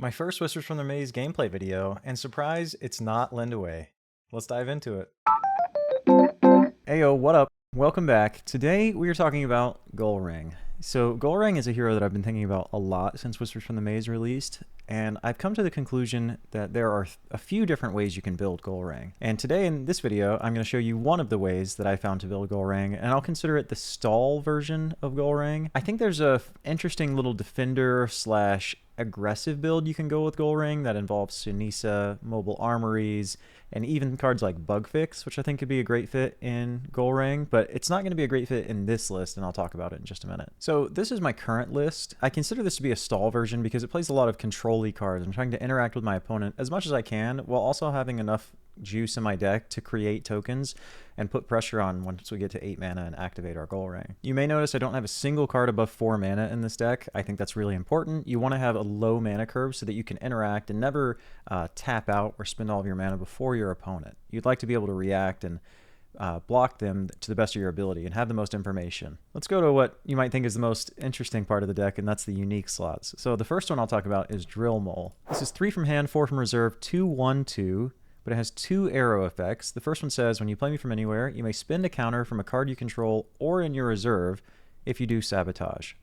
My first Whispers from the Maze gameplay video, and surprise, it's not Lendaway. Let's dive into it. Heyo, what up? Welcome back. Today we are talking about Gulrang. So Gulrang is a hero that I've been thinking about a lot since Whispers from the Maze released, and I've come to the conclusion that there are a few different ways you can build Gulrang. And today in this video, I'm going to show you one of the ways that I found to build Gulrang, and I'll consider it the stall version of Gulrang. I think there's a interesting little defender slash aggressive build you can go with Gulrang that involves Sunisa, mobile armories, and even cards like Bug Fix, which I think could be a great fit in Gulrang, but it's not going to be a great fit in this list, and I'll talk about it in just a minute. So this is my current list. I consider this to be a stall version because it plays a lot of control-y cards. I'm trying to interact with my opponent as much as I can while also having enough juice in my deck to create tokens and put pressure on once we get to 8 mana and activate our Gulrang. You may notice I don't have a single card above 4 mana in this deck. I think that's really important. You want to have a low mana curve so that you can interact and never tap out or spend all of your mana before your opponent. You'd like to be able to react and block them to the best of your ability and have the most information. Let's go to what you might think is the most interesting part of the deck, and that's the unique slots. So the first one I'll talk about is Drill Mole. This is 3 from hand, 4 from reserve, 2/1/2. But it has 2 arrow effects. The first one says, when you play me from anywhere, you may spend a counter from a card you control or in your reserve if you do Sabotage.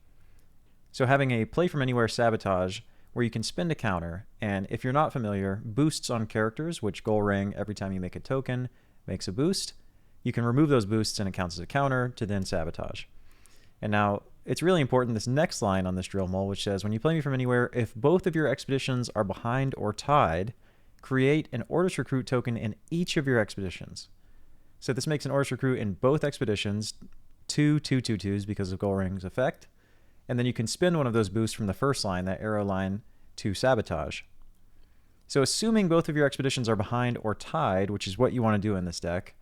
So having a play from anywhere Sabotage, where you can spend a counter, and if you're not familiar, boosts on characters, which Gulrang, every time you make a token, makes a boost. You can remove those boosts and it counts as a counter to then Sabotage. And now, it's really important, this next line on this Drill Mole, which says, when you play me from anywhere, if both of your expeditions are behind or tied, create an Orders Recruit token in each of your expeditions. So this makes an Orders Recruit in both expeditions, 2/2/2/2s because of Gulrang's effect, and then you can spend one of those boosts from the first line, that arrow line, to Sabotage. So assuming both of your expeditions are behind or tied, which is what you want to do in this deck,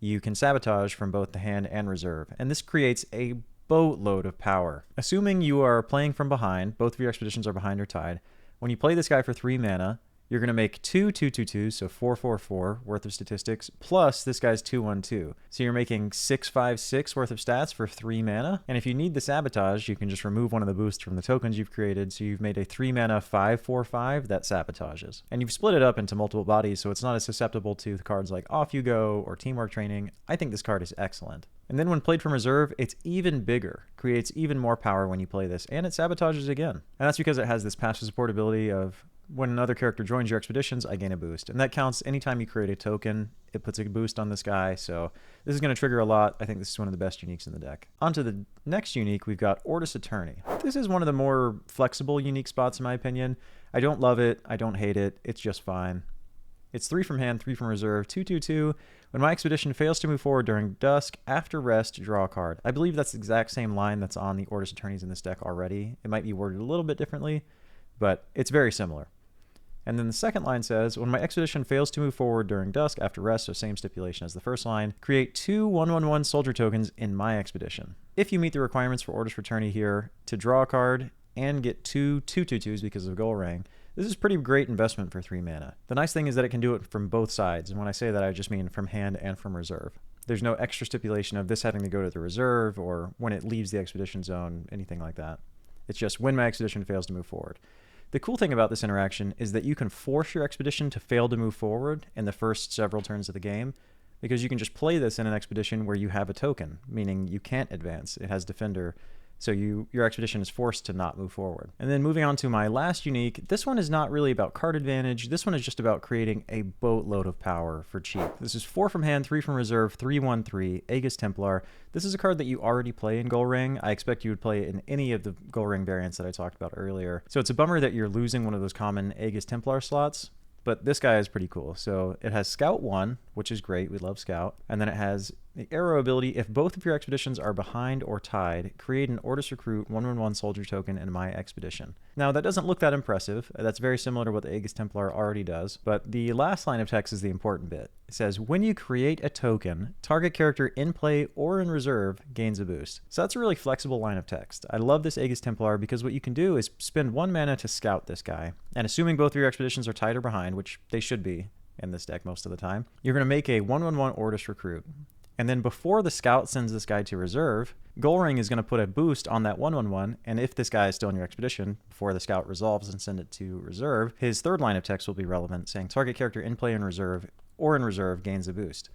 you can Sabotage from both the hand and reserve, and this creates a boatload of power. Assuming you are playing from behind, both of your expeditions are behind or tied, when you play this guy for 3 mana, you're going to make 2/2/2/2s, so 4/4/4 worth of statistics, plus this guy's 2/1/2. So you're making 6/5/6 worth of stats for 3 mana. And if you need the Sabotage, you can just remove one of the boosts from the tokens you've created, so you've made a 3 mana 5/4/5 that Sabotages. And you've split it up into multiple bodies, so it's not as susceptible to the cards like Off You Go or Teamwork Training. I think this card is excellent. And then when played from reserve, it's even bigger, creates even more power when you play this, and it Sabotages again. And that's because it has this passive support ability of, when another character joins your expeditions, I gain a boost. And that counts anytime you create a token, it puts a boost on this guy. So this is going to trigger a lot. I think this is one of the best uniques in the deck. On to the next unique, we've got Ortis Attorney. This is one of the more flexible unique spots in my opinion. I don't love it. I don't hate it. It's just fine. It's 3 from hand, 3 from reserve, 2/2/2. When my expedition fails to move forward during dusk, after rest, draw a card. I believe that's the exact same line that's on the Ortis Attorneys in this deck already. It might be worded a little bit differently, but it's very similar. And then the second line says, when my expedition fails to move forward during dusk after rest, so same stipulation as the first line, create 2 1/1/1 soldier tokens in my expedition. If you meet the requirements for Ortis Attorney here to draw a card and get 2 2/2/2s because of Gulrang, this is pretty great investment for 3 mana. The nice thing is that it can do it from both sides, and when I say that, I just mean from hand and from reserve. There's no extra stipulation of this having to go to the reserve or when it leaves the expedition zone, anything like that. It's just when my expedition fails to move forward. The cool thing about this interaction is that you can force your expedition to fail to move forward in the first several turns of the game, because you can just play this in an expedition where you have a token, meaning you can't advance. It has Defender, so your expedition is forced to not move forward. And then moving on to my last unique, this one is not really about card advantage. This one is just about creating a boatload of power for cheap. This is 4 from hand, 3 from reserve, 3/1/3, Aegis Templar. This is a card that you already play in Gulrang. I expect you would play it in any of the Gulrang variants that I talked about earlier. So it's a bummer that you're losing one of those common Aegis Templar slots, but this guy is pretty cool. So it has Scout 1, which is great. We love Scout. And then it has the arrow ability. If both of your expeditions are behind or tied, create an Ordis Recruit 1/1/1 soldier token in my expedition. Now, that doesn't look that impressive. That's very similar to what the Aegis Templar already does. But the last line of text is the important bit. It says, when you create a token, target character in play or in reserve gains a boost. So that's a really flexible line of text. I love this Aegis Templar because what you can do is spend 1 mana to scout this guy. And assuming both of your expeditions are tied or behind, which they should be in this deck most of the time, you're going to make a 1/1/1 Ordis Recruit. And then before the scout sends this guy to reserve, Gulrang is going to put a boost on that 1/1/1, and if this guy is still in your expedition, before the scout resolves and send it to reserve, his third line of text will be relevant, saying target character in play in reserve or in reserve gains a boost.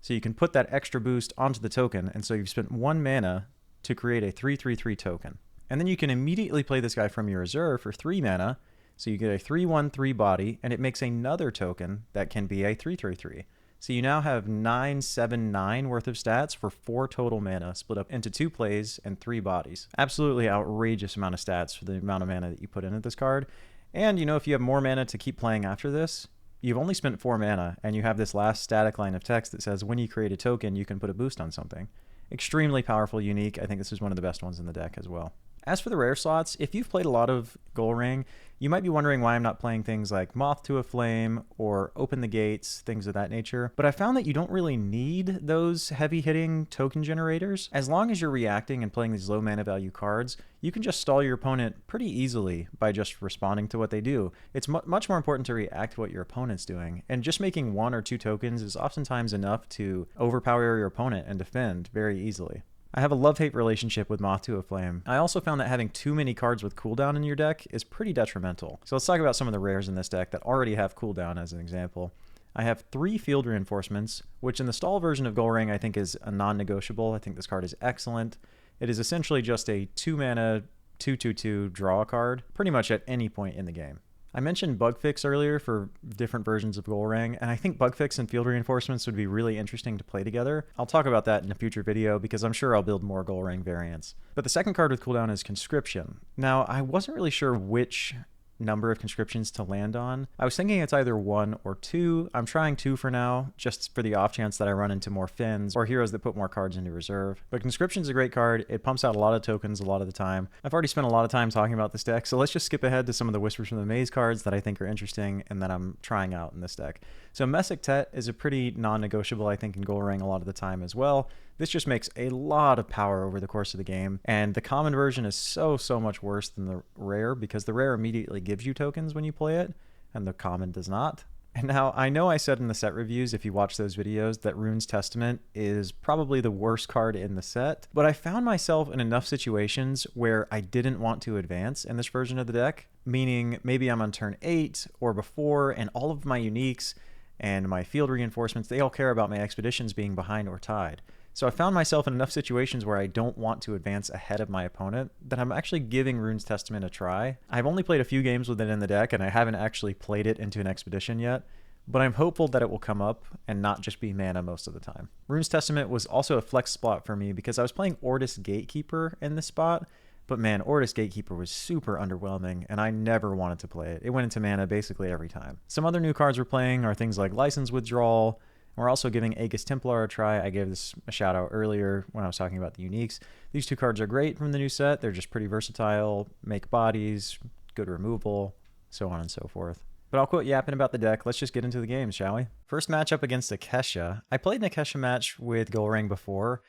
So you can put that extra boost onto the token, and so you've spent 1 mana to create a 3/3/3 token. And then you can immediately play this guy from your reserve for 3 mana, so you get a 3/1/3 body, and it makes another token that can be a 3/3/3. So you now have 9, 7, 9 worth of stats for 4 total mana, split up into 2 plays and 3 bodies. Absolutely outrageous amount of stats for the amount of mana that you put into this card. And, if you have more mana to keep playing after this, you've only spent 4 mana, and you have this last static line of text that says when you create a token, you can put a boost on something. Extremely powerful, unique. I think this is one of the best ones in the deck as well. As for the rare slots, if you've played a lot of Gulrang, you might be wondering why I'm not playing things like Moth to a Flame or Open the Gates, things of that nature. But I found that you don't really need those heavy-hitting token generators. As long as you're reacting and playing these low mana value cards, you can just stall your opponent pretty easily by just responding to what they do. It's much more important to react to what your opponent's doing. And just making 1 or 2 tokens is oftentimes enough to overpower your opponent and defend very easily. I have a love-hate relationship with Moth to a Flame. I also found that having too many cards with cooldown in your deck is pretty detrimental. So let's talk about some of the rares in this deck that already have cooldown as an example. I have 3 field reinforcements, which in the stall version of Gulrang I think is a non-negotiable. I think this card is excellent. It is essentially just a 2 mana 2/2/2 draw card, pretty much at any point in the game. I mentioned bug fix earlier for different versions of Gulrang, and I think bug fix and field reinforcements would be really interesting to play together. I'll talk about that in a future video because I'm sure I'll build more Gulrang variants. But the second card with cooldown is Conscription. Now, I wasn't really sure which number of conscriptions to land on. I was thinking it's either 1 or 2. I'm trying 2 for now, just for the off chance that I run into more Finns or heroes that put more cards into reserve. But Conscription's a great card. It pumps out a lot of tokens a lot of the time. I've already spent a lot of time talking about this deck, so let's just skip ahead to some of the Whispers from the Maze cards that I think are interesting and that I'm trying out in this deck. So Mesektet is a pretty non-negotiable, I think, in Gulrang a lot of the time as well. This just makes a lot of power over the course of the game, and the common version is so much worse than the rare because the rare immediately gives you tokens when you play it, and the common does not. And now, I know I said in the set reviews, if you watch those videos, that Rune's Testament is probably the worst card in the set, but I found myself in enough situations where I didn't want to advance in this version of the deck, meaning maybe I'm on turn 8 or before, and all of my uniques and my field reinforcements, they all care about my expeditions being behind or tied. So I found myself in enough situations where I don't want to advance ahead of my opponent that I'm actually giving Rune's Testament a try. I've only played a few games with it in the deck, and I haven't actually played it into an expedition yet, but I'm hopeful that it will come up and not just be mana most of the time. Rune's Testament was also a flex spot for me because I was playing Ortis Gatekeeper in this spot, but man, Ortis Gatekeeper was super underwhelming, and I never wanted to play it. It went into mana basically every time. Some other new cards we're playing are things like License Withdrawal. We're also giving Aegis Templar a try. I gave this a shout out earlier when I was talking about the uniques. These 2 cards are great from the new set. They're just pretty versatile, make bodies, good removal, so on and so forth. But I'll quit yapping about the deck. Let's just get into the games, shall we? First matchup against Akesha. I played an Akesha match with Gulrang before,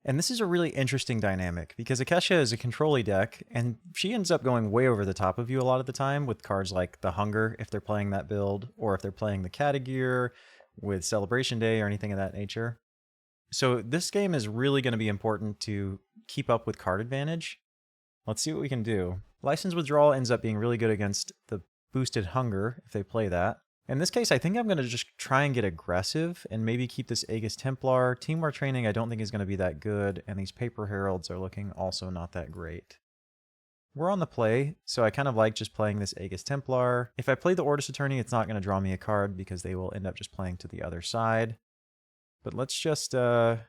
and this is a really interesting dynamic because Akesha is a control-y deck, and she ends up going way over the top of you a lot of the time with cards like the Hunger, if they're playing that build, or if they're playing the Catagear with Celebration Day or anything of that nature. So this game is really going to be important to keep up with card advantage. Let's see what we can do. License Withdrawal ends up being really good against the boosted Hunger if they play that. In this case, I think I'm going to just try and get aggressive and maybe keep this Aegis Templar. Teamwork Training I don't think is going to be that good, and these Paper Heralds are looking also not that great. We're on the play, so I kind of like just playing this Aegis Templar. If I play the Ortis Attorney, it's not going to draw me a card because they will end up just playing to the other side. But let's just, or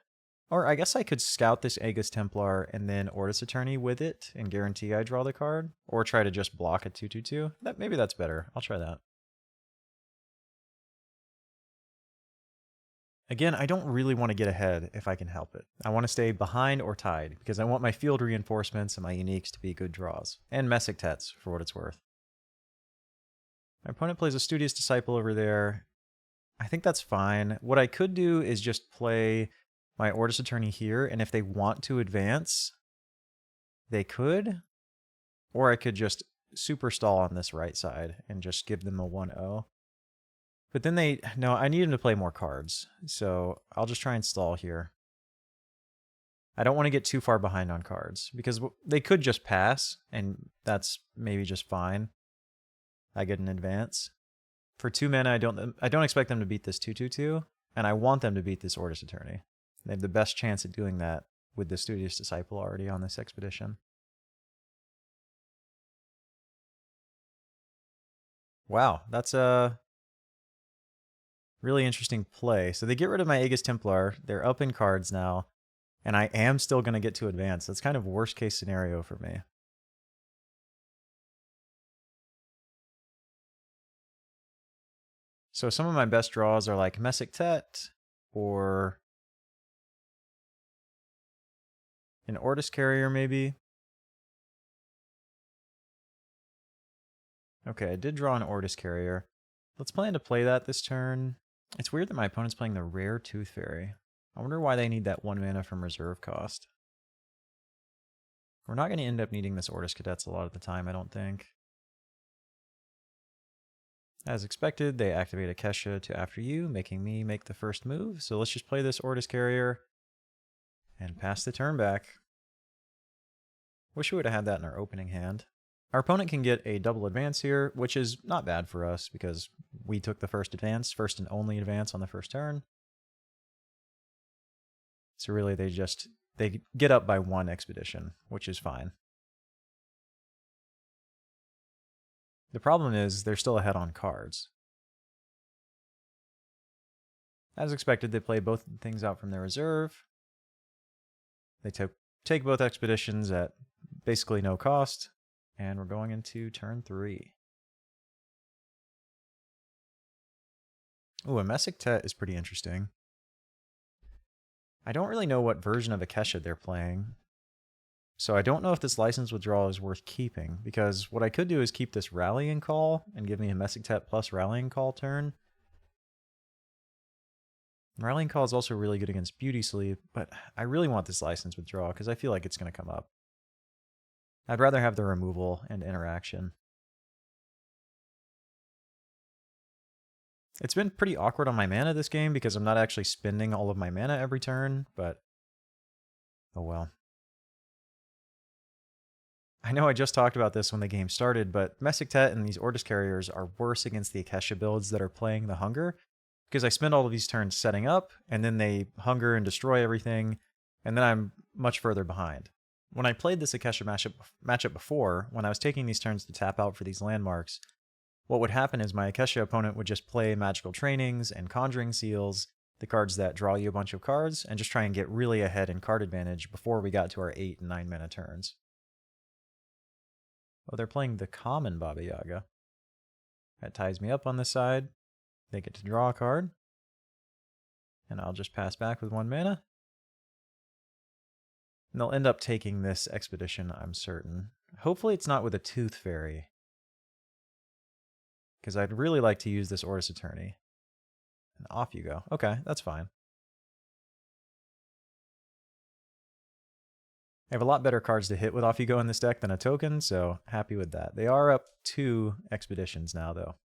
I guess I could scout this Aegis Templar and then Ortis Attorney with it and guarantee I draw the card. Or try to just block a 2/2/2. Maybe that's better. I'll try that. Again, I don't really want to get ahead if I can help it. I want to stay behind or tied because I want my field reinforcements and my uniques to be good draws. And Mesektets, for what it's worth. My opponent plays a Studious Disciple over there. I think that's fine. What I could do is just play my Ortis Attorney here, and if they want to advance, they could. Or I could just super stall on this right side and just give them a 1-0. But then they... No, I need him to play more cards. So I'll just try and stall here. I don't want to get too far behind on cards, because they could just pass, and that's maybe just fine. I get an advance. For 2 mana, I don't expect them to beat this 2/2/2, and I want them to beat this Ortis Attorney. They have the best chance at doing that with the Studious Disciple already on this expedition. Wow, that's a really interesting play. So they get rid of my Aegis Templar. They're up in cards now, and I am still going to get to advance. That's kind of worst case scenario for me. So some of my best draws are like Mesektet or an Ortis Carrier maybe. Okay, I did draw an Ortis Carrier. Let's plan to play that this turn. It's weird that my opponent's playing the rare Tooth Fairy. I wonder why they need that 1 mana from reserve cost. We're not going to end up needing this Ortis Cadets a lot of the time, I don't think. As expected, they activate Akesha to after you, making me make the first move. So let's just play this Ortis Carrier and pass the turn back. Wish we would have had that in our opening hand. Our opponent can get a double advance here, which is not bad for us because we took the first advance, first and only advance on the first turn. So really they get up by 1 expedition, which is fine. The problem is they're still ahead on cards. As expected, they play both things out from their reserve. They take both expeditions at basically no cost. And we're going into turn 3. Ooh, a Mesektet is pretty interesting. I don't really know what version of Akesha they're playing. So I don't know if this license withdrawal is worth keeping, because what I could do is keep this Rallying Call and give me a Mesektet plus Rallying Call turn. Rallying Call is also really good against Beauty Sleep, but I really want this license withdrawal because I feel like it's going to come up. I'd rather have the removal and interaction. It's been pretty awkward on my mana this game because I'm not actually spending all of my mana every turn, but oh well. I know I just talked about this when the game started, but Mesektet and these Ortis Carriers are worse against the Akesha builds that are playing the Hunger, because I spend all of these turns setting up, and then they Hunger and destroy everything, and then I'm much further behind. When I played this Akesha matchup before, when I was taking these turns to tap out for these landmarks, what would happen is my Akesha opponent would just play Magical Trainings and Conjuring Seals, the cards that draw you a bunch of cards, and just try and get really ahead in card advantage before we got to our 8 and 9 mana turns. Oh, they're playing the common Baba Yaga. That ties me up on this side. They get to draw a card. And I'll just pass back with 1 mana. And they'll end up taking this expedition, I'm certain. Hopefully it's not with a Tooth Fairy, because I'd really like to use this Ortis Attorney. And off you go. Okay, that's fine. I have a lot better cards to hit with Off You Go in this deck than a token, so happy with that. They are up 2 expeditions now, though.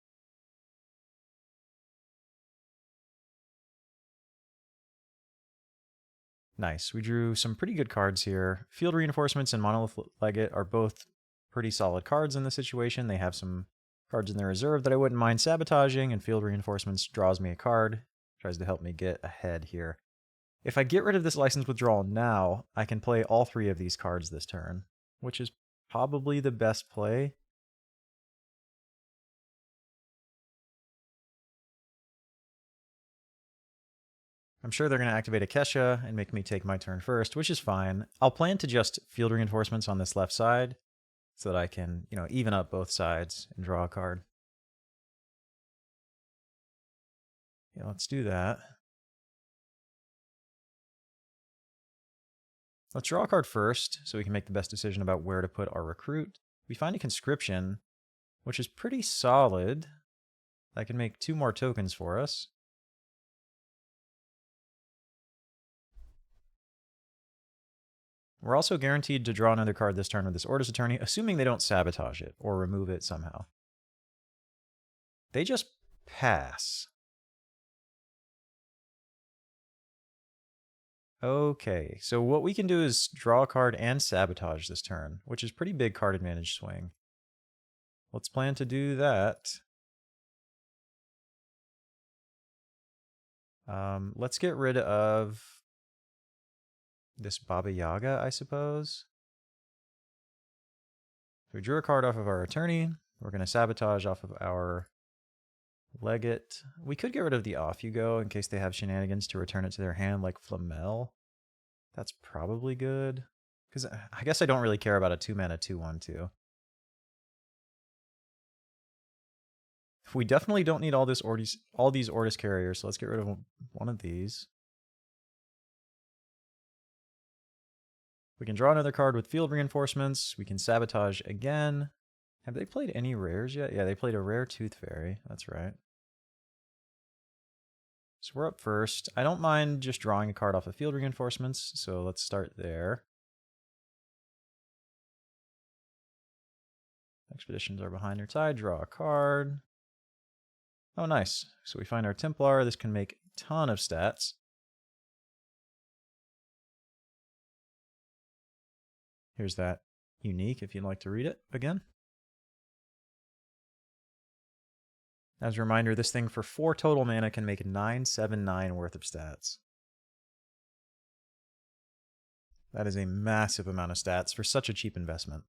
Nice. We drew some pretty good cards here. Field Reinforcements and Monolith Legate are both pretty solid cards in this situation. They have some cards in their reserve that I wouldn't mind sabotaging, and Field Reinforcements draws me a card, tries to help me get ahead here. If I get rid of this license withdrawal now, I can play all 3 of these cards this turn, which is probably the best play. I'm sure they're going to activate Akesha and make me take my turn first, which is fine. I'll plan to just Field Reinforcements on this left side so that I can, even up both sides and draw a card. Yeah, let's do that. Let's draw a card first so we can make the best decision about where to put our recruit. We find a Conscription, which is pretty solid. That can make 2 more tokens for us. We're also guaranteed to draw another card this turn with this Ortis Attorney, assuming they don't sabotage it or remove it somehow. They just pass. Okay, so what we can do is draw a card and sabotage this turn, which is pretty big card advantage swing. Let's plan to do that. Let's get rid of this Baba Yaga, I suppose. So we drew a card off of our Attorney. We're going to sabotage off of our Legate. We could get rid of the Off You Go in case they have shenanigans to return it to their hand like Flamel. That's probably good. Because I guess I don't really care about a 2-mana 2/1/2. We definitely don't need all these Ordis carriers, so let's get rid of one of these. We can draw another card with field reinforcements. We can sabotage again. Have they played any rares yet? Yeah, they played a rare Tooth Fairy. That's right. So we're up first. I don't mind just drawing a card off of field reinforcements, so let's start there. Expeditions are behind their tide. Draw a card. Oh, nice. So we find our Templar. This can make a ton of stats. Here's that unique if you'd like to read it again. As a reminder, this thing for 4 total mana can make 9/7/9 worth of stats. That is a massive amount of stats for such a cheap investment.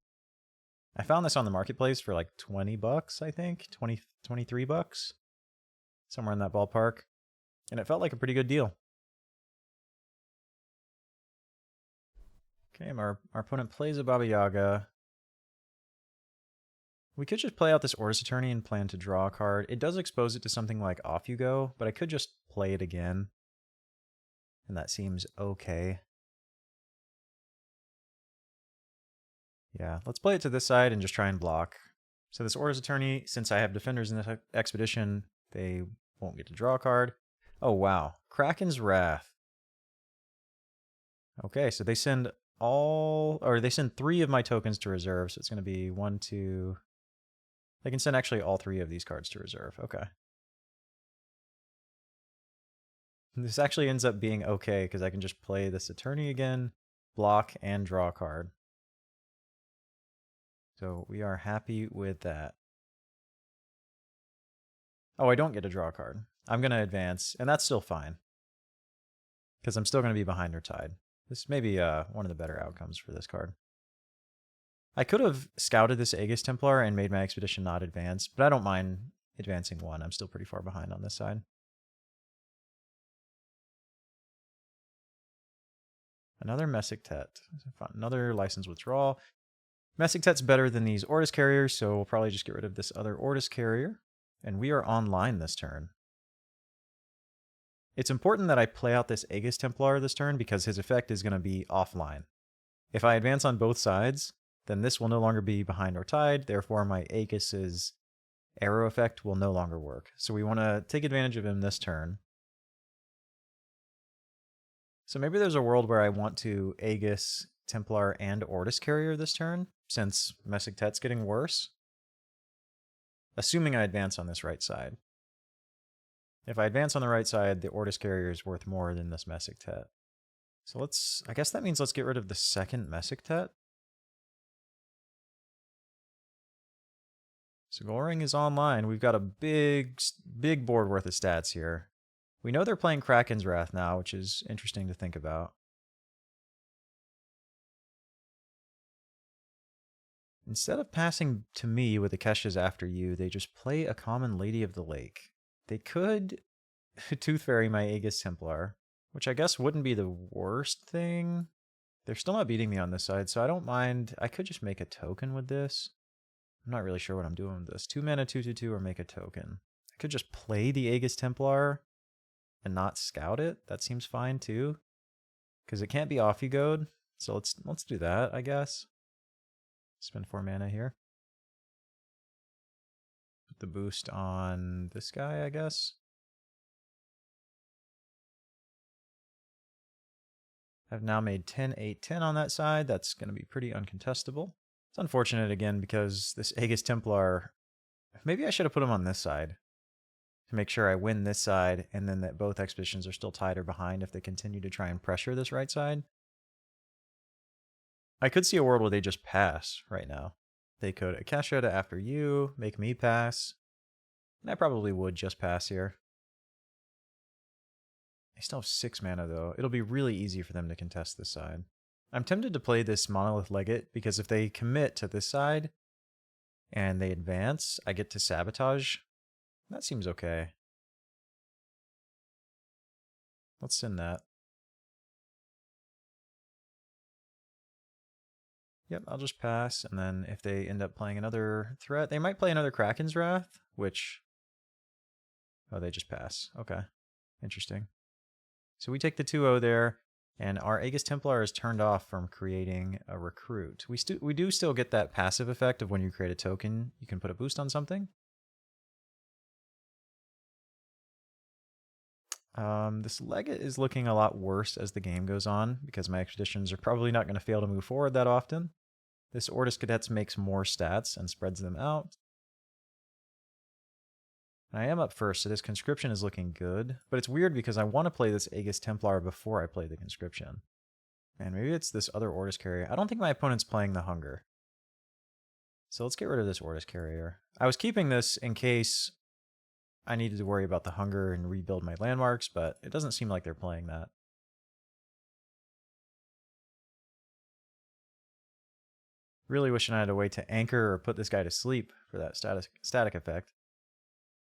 I found this on the marketplace for like $20, I think. 23 bucks. Somewhere in that ballpark. And it felt like a pretty good deal. Okay, our opponent plays a Baba Yaga. We could just play out this Ordis Attorney and plan to draw a card. It does expose it to something like Off You Go, but I could just play it again. And that seems okay. Yeah, let's play it to this side and just try and block. So this Ordis Attorney, since I have defenders in this expedition, they won't get to draw a card. Oh, wow. Kraken's Wrath. Okay, so they send they send 3 of my tokens to reserve, so it's going to be 1, 2... They can send actually all 3 of these cards to reserve. Okay. This actually ends up being okay, because I can just play this Attorney again, block, and draw a card. So we are happy with that. Oh, I don't get to draw a card. I'm going to advance, and that's still fine. Because I'm still going to be behind her tide. This may be one of the better outcomes for this card. I could have scouted this Aegis Templar and made my expedition not advance, but I don't mind advancing 1. I'm still pretty far behind on this side. Another Mesektet. Another license withdrawal. Mesektet's better than these Ordis carriers, so we'll probably just get rid of this other Ordis carrier. And we are online this turn. It's important that I play out this Aegis Templar this turn because his effect is going to be offline. If I advance on both sides, then this will no longer be behind our tide, therefore my Aegis's arrow effect will no longer work. So we want to take advantage of him this turn. So maybe there's a world where I want to Aegis, Templar, and Ordis carrier this turn, since Mesektet's getting worse. Assuming I advance on this right side. If I advance on the right side, the Ordis carrier is worth more than this Mesektet. So I guess that means let's get rid of the second Mesektet. So Gulrang is online. We've got a big board worth of stats here. We know they're playing Kraken's Wrath now, which is interesting to think about. Instead of passing to me with Akesha's After You, they just play a common Lady of the Lake. They could Tooth Fairy my Aegis Templar, which I guess wouldn't be the worst thing. They're still not beating me on this side, so I don't mind. I could just make a token with this. I'm not really sure what I'm doing with this. 2 mana, 2/2/2, or make a token. I could just play the Aegis Templar and not scout it. That seems fine too, because it can't be Off You Go'd. So let's do that, I guess. Spend 4 mana here. Put the boost on this guy, I guess. I've now made 10, 8, 10 on that side. That's going to be pretty uncontestable. It's unfortunate again because this Aegis Templar, maybe I should have put him on this side. to make sure I win this side, and then that both expeditions are still tied or behind if they continue to try and pressure this right side. I could see a world where they just pass right now. They could Akesha to after you, make me pass. And I probably would just pass here. They still have 6 mana though. It'll be really easy for them to contest this side. I'm tempted to play this Monolith Legate because if they commit to this side and they advance, I get to sabotage. That seems okay. Let's send that. Yep, I'll just pass, and then if they end up playing another threat, they might play another Kraken's Wrath, which... Oh, they just pass. Okay. Interesting. So we take the 2-0 there, and our Aegis Templar is turned off from creating a recruit. We do still get that passive effect of when you create a token, you can put a boost on something. This Legate is looking a lot worse as the game goes on, because my expeditions are probably not going to fail to move forward that often. This Ortis Cadets makes more stats and spreads them out. I am up first, so this conscription is looking good. But it's weird because I want to play this Aegis Templar before I play the conscription. And maybe it's this other Ortis Carrier. I don't think my opponent's playing the Hunger. So let's get rid of this Ortis Carrier. I was keeping this in case I needed to worry about the Hunger and rebuild my landmarks, but it doesn't seem like they're playing that. Really wishing I had a way to anchor or put this guy to sleep for that static effect.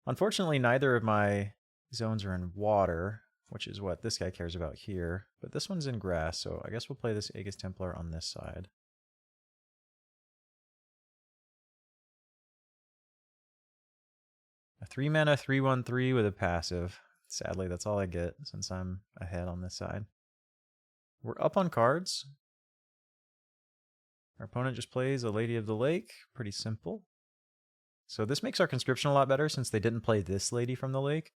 Unfortunately, neither of my zones are in water, which is what this guy cares about here. But this one's in grass, so I guess we'll play this Aegis Templar on this side. A 3-mana 3/1/3 with a passive. Sadly, that's all I get since I'm ahead on this side. We're up on cards. Our opponent just plays a Lady of the Lake. Pretty simple. So this makes our conscription a lot better since they didn't play this Lady from the Lake.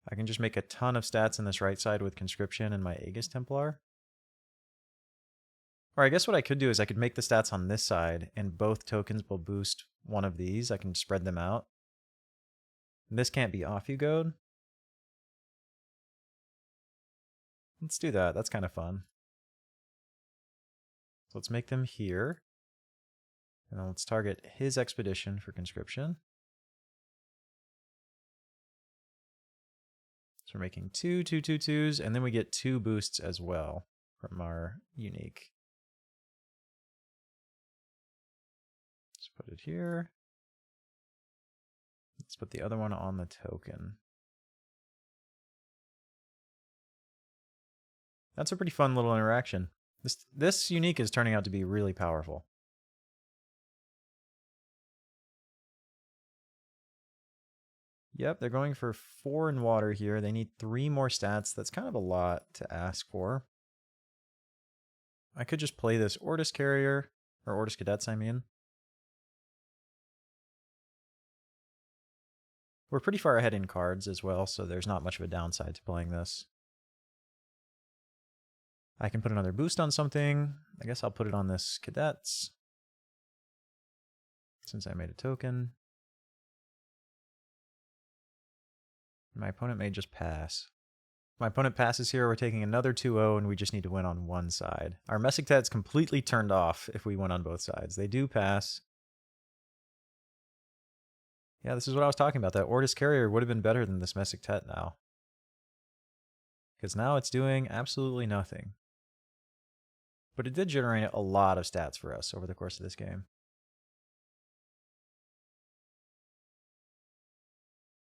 I can just make a ton of stats in this right side with conscription and my Aegis Templar. Or I guess what I could do is I could make the stats on this side, and both tokens will boost one of these. I can spread them out. And this can't be off you goad. Let's do that. That's kind of fun. So let's make them here. And then let's target his expedition for conscription. So we're making 2/2/2/2s, and then we get 2 boosts as well from our unique. Let's put it here. Let's put the other one on the token. That's a pretty fun little interaction. This unique is turning out to be really powerful. Yep, they're going for 4 in water here. They need 3 more stats. That's kind of a lot to ask for. I could just play this Ortis Carrier, or Ortis Cadets, I mean. We're pretty far ahead in cards as well, so there's not much of a downside to playing this. I can put another boost on something. I guess I'll put it on this Cadets, since I made a token. My opponent may just pass. If my opponent passes here, we're taking another 2-0, and we just need to win on one side. Our Mesektet's completely turned off if we win on both sides. They do pass. Yeah, this is what I was talking about. That Ortis Carrier would have been better than this Mesektet now. Because now it's doing absolutely nothing. But it did generate a lot of stats for us over the course of this game.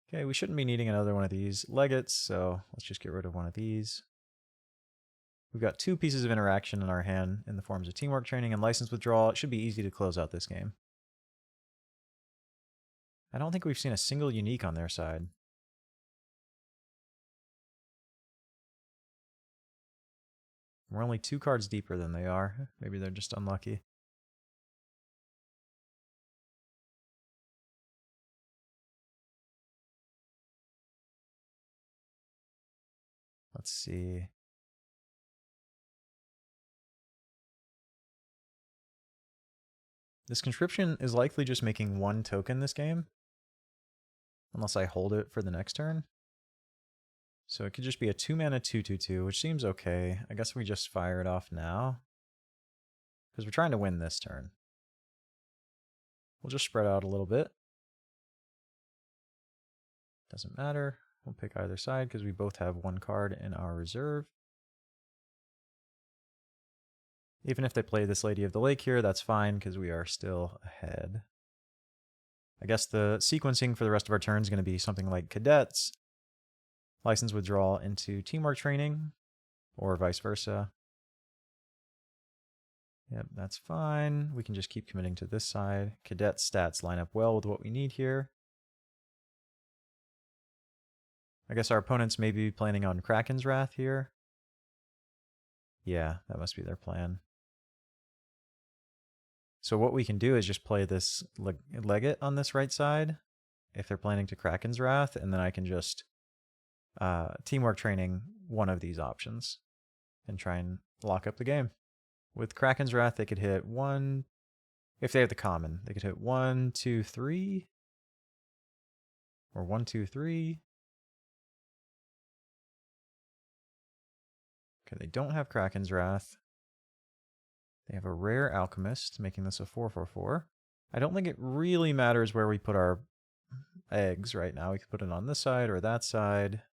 Okay, we shouldn't be needing another one of these legates, so let's just get rid of one of these. We've got 2 pieces of interaction in our hand in the forms of teamwork training and license withdrawal. It should be easy to close out this game. I don't think we've seen a single unique on their side. We're only 2 cards deeper than they are. Maybe they're just unlucky. Let's see. This conscription is likely just making 1 token this game. unless I hold it for the next turn. So it could just be a 2-mana 2/2/2, which seems okay. I guess we just fire it off now, because we're trying to win this turn. We'll just spread out a little bit. Doesn't matter. We'll pick either side because we both have one card in our reserve. Even if they play this Lady of the Lake here, that's fine because we are still ahead. I guess the sequencing for the rest of our turn is going to be something like Cadets, License Withdrawal into Teamwork Training, or vice versa. Yep, that's fine. We can just keep committing to this side. Cadet stats line up well with what we need here. I guess our opponents may be planning on Kraken's Wrath here. Yeah, that must be their plan. So what we can do is just play this Legate on this right side, if they're planning to Kraken's Wrath, and then I can just Teamwork Training one of these options and try and lock up the game. With Kraken's Wrath, they could hit 1, if they have the common, they could hit 1, 2, 3, or 1, 2, 3. Okay, they don't have Kraken's Wrath. They have a rare Alchemist, making this a 4/4/4. I don't think it really matters where we put our eggs right now. We could put it on this side or that side.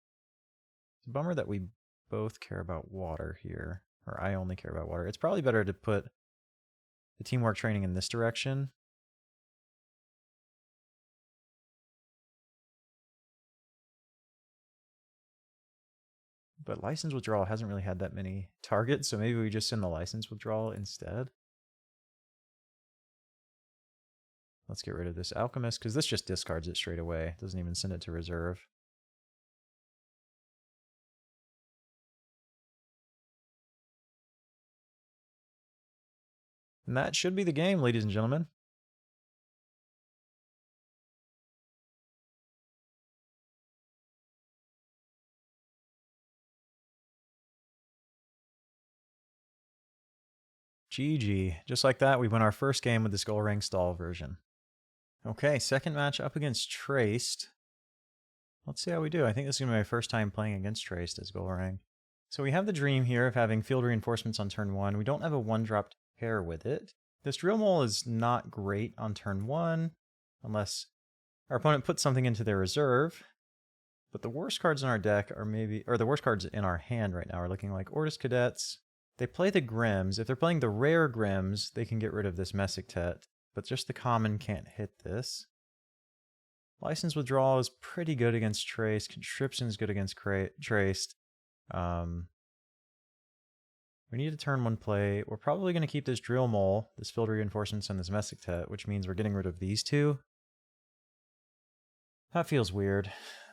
It's a bummer that we both care about water here, or I only care about water. It's probably better to put the Teamwork Training in this direction. But License Withdrawal hasn't really had that many targets, so maybe we just send the License Withdrawal instead. Let's get rid of this Alchemist, because this just discards it straight away. Doesn't even send it to reserve. And that should be the game, ladies and gentlemen. GG. Just like that, we won our first game with this Gulrang stall version. Okay, second match up against Treyst. Let's see how we do. I think this is going to be my first time playing against Treyst as Gulrang. So we have the dream here of having field reinforcements on turn 1. We don't have a 1-drop to pair with it. This Drill Mole is not great on turn 1, unless our opponent puts something into their reserve. But the worst cards in our deck are the worst cards in our hand right now are looking like Ortis Cadets. They play the Grims. If they're playing the rare Grims, they can get rid of this Mesektet, but just the common can't hit this. License Withdrawal is pretty good against Treyst. Conscription is good against Treyst. We need a turn 1 play. We're probably going to keep this Drill Mole, this Field Reinforcements, and this Mesektet, which means we're getting rid of these two. That feels weird,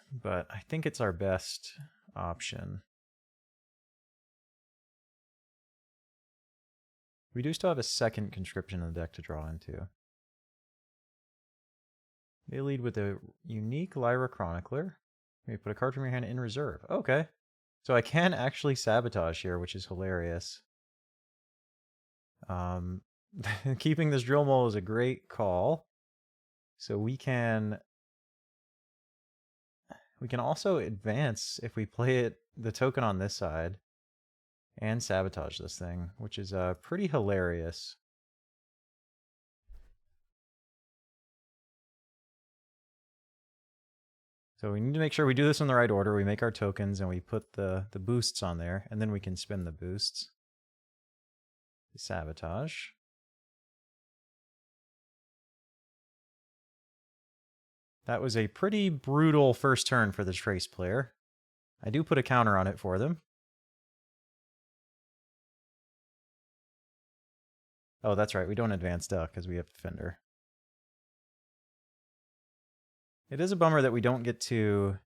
but I think it's our best option. We do still have a second conscription in the deck to draw into. They lead with a unique Lyra Chronicler. Maybe put a card from your hand in reserve. Okay. So I can actually sabotage here, which is hilarious. Keeping this Drill Mole is a great call. So we can also advance if we play the token on this side and sabotage this thing, which is pretty hilarious. So we need to make sure we do this in the right order. We make our tokens and we put the boosts on there, and then we can spin the boosts. Sabotage. That was a pretty brutal first turn for the Treyst player. I do put a counter on it for them. Oh, that's right. We don't advance duck because we have Defender. It is a bummer that we don't get to...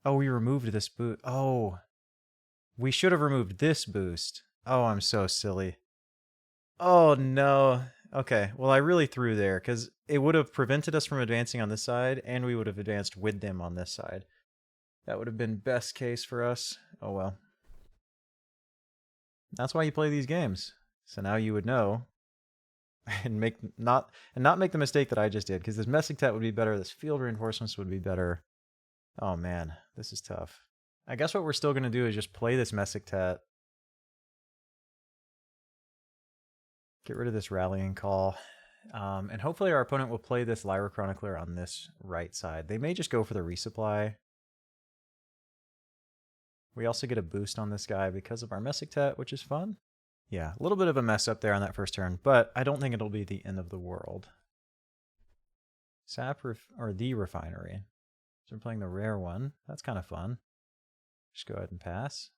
Oh, we removed this boost. Oh, we should have removed this boost. Oh, I'm so silly. Oh, no. Okay, well, I really threw there because it would have prevented us from advancing on this side, and we would have advanced with them on this side. That would have been best case for us. Oh, well. That's why you play these games. So now you would know and not make the mistake that I just did, because this Mesektet would be better, this field reinforcements would be better. Oh man, this is tough. I guess what we're still going to do is just play this Mesektet. Get rid of this rallying call. And hopefully our opponent will play this Lyra Chronicler on this right side. They may just go for the resupply. We also get a boost on this guy because of our Mesektet, which is fun. Yeah, a little bit of a mess up there on that first turn, but I don't think it'll be the end of the world. Or the refinery. So we're playing the rare one. That's kind of fun. Just go ahead and pass.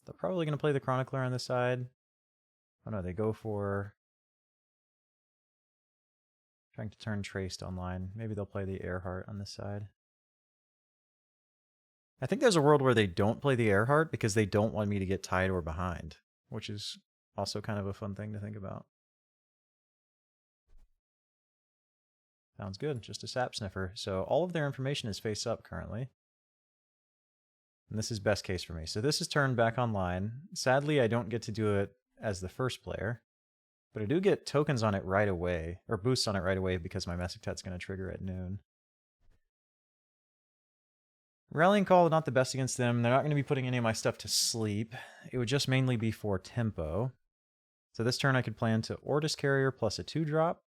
They're probably going to play the Chronicler on this side. Oh no, they go for... trying to turn Treyst online. Maybe they'll play the Earhart on this side. I think there's a world where they don't play the Earhart because they don't want me to get tied or behind, which is also kind of a fun thing to think about. Sounds good, just a sap sniffer. So all of their information is face up currently. And this is best case for me. So this is turned back online. Sadly, I don't get to do it as the first player, but I do get tokens on it right away, or boosts on it right away because my Mesektet's going to trigger at noon. Rallying Call, not the best against them. They're not going to be putting any of my stuff to sleep. It would just mainly be for tempo. So this turn I could plan to Ortis Carrier plus a 2-drop.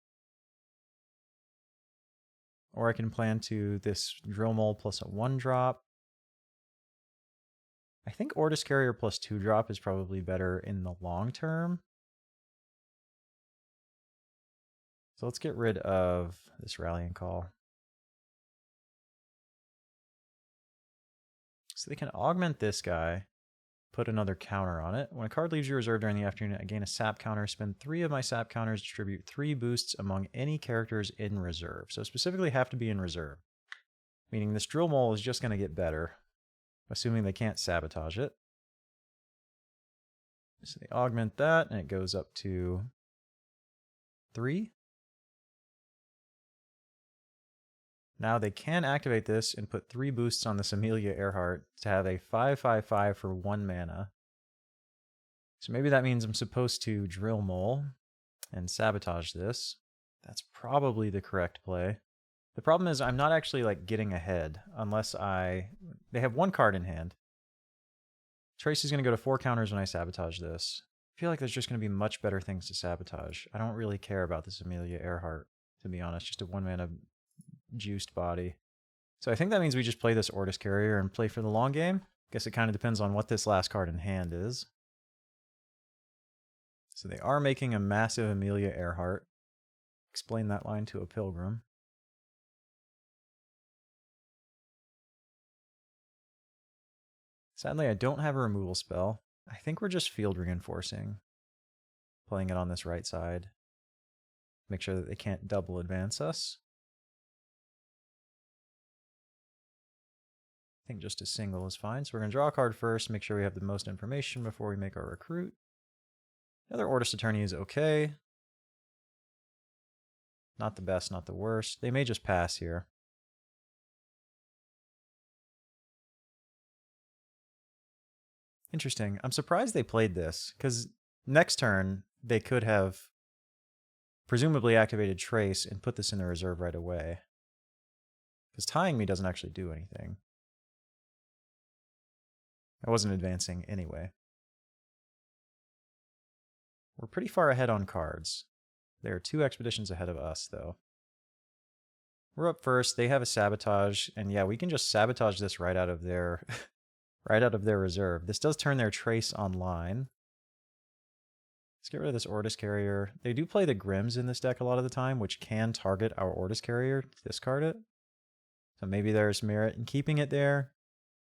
Or I can plan to this Drill Mole plus a 1-drop. I think Ortis Carrier plus 2-drop is probably better in the long term. So let's get rid of this Rallying Call. So they can augment this guy, put another counter on it. When a card leaves your reserve during the afternoon, I gain a sap counter. Spend 3 of my sap counters, distribute 3 boosts among any characters in reserve. So specifically have to be in reserve. Meaning this Drill Mole is just going to get better, assuming they can't sabotage it. So they augment that, and it goes up to 3. Now they can activate this and put 3 boosts on this Amelia Earhart to have a 5/5/5 for 1 mana. So maybe that means I'm supposed to Drill Mole and sabotage this. That's probably the correct play. The problem is I'm not actually like getting ahead unless they have 1 card in hand. Treyst is going to go to 4 counters when I sabotage this. I feel like there's just going to be much better things to sabotage. I don't really care about this Amelia Earhart, to be honest. Just a 1 mana juiced body. So I think that means we just play this Ortis Carrier and play for the long game. Guess it kind of depends on what this last card in hand is. So they are making a massive Amelia Earhart. Explain that line to a pilgrim. Sadly, I don't have a removal spell. I think we're just field reinforcing. Playing it on this right side. Make sure that they can't double advance us. I think just a single is fine. So we're going to draw a card first, make sure we have the most information before we make our recruit. The other Ortis Attorney is okay. Not the best, not the worst. They may just pass here. Interesting. I'm surprised they played this, because next turn they could have presumably activated Treyst and put this in the reserve right away. Because tying me doesn't actually do anything. I wasn't advancing anyway. We're pretty far ahead on cards. There are 2 expeditions ahead of us, though. We're up first. They have a sabotage, and yeah, we can just sabotage this right out of their right out of their reserve. This does turn their Treyst online. Let's get rid of this Ortis Carrier. They do play the Grims in this deck a lot of the time, which can target our Ortis Carrier, discard it. So maybe there's merit in keeping it there,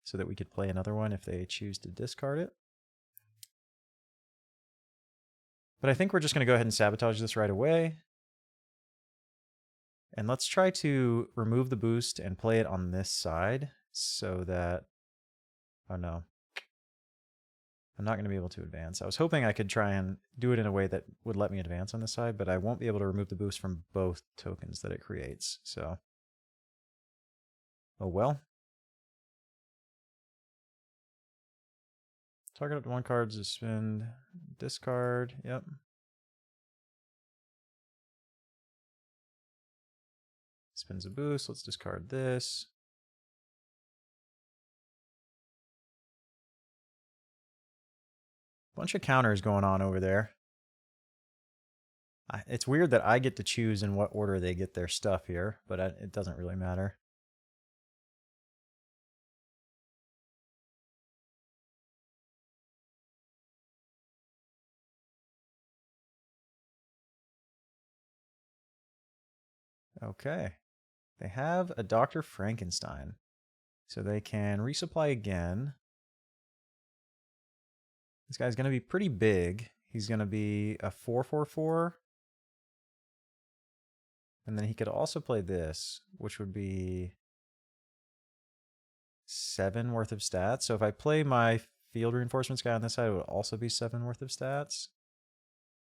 so that we could play another one if they choose to discard it. But I think we're just going to go ahead and sabotage this right away. And let's try to remove the boost and play it on this side so that... oh no. I'm not going to be able to advance. I was hoping I could try and do it in a way that would let me advance on this side, but I won't be able to remove the boost from both tokens that it creates, so... oh well. Target up to 1 card to spend, discard, yep. Spins a boost. Let's discard this. Bunch of counters going on over there. It's weird that I get to choose in what order they get their stuff here, but it doesn't really matter. Okay. They have a Dr. Frankenstein. So they can resupply again. This guy's going to be pretty big. He's going to be a 4/4/4. And then he could also play this, which would be 7 worth of stats. So if I play my field reinforcements guy on this side, it would also be 7 worth of stats.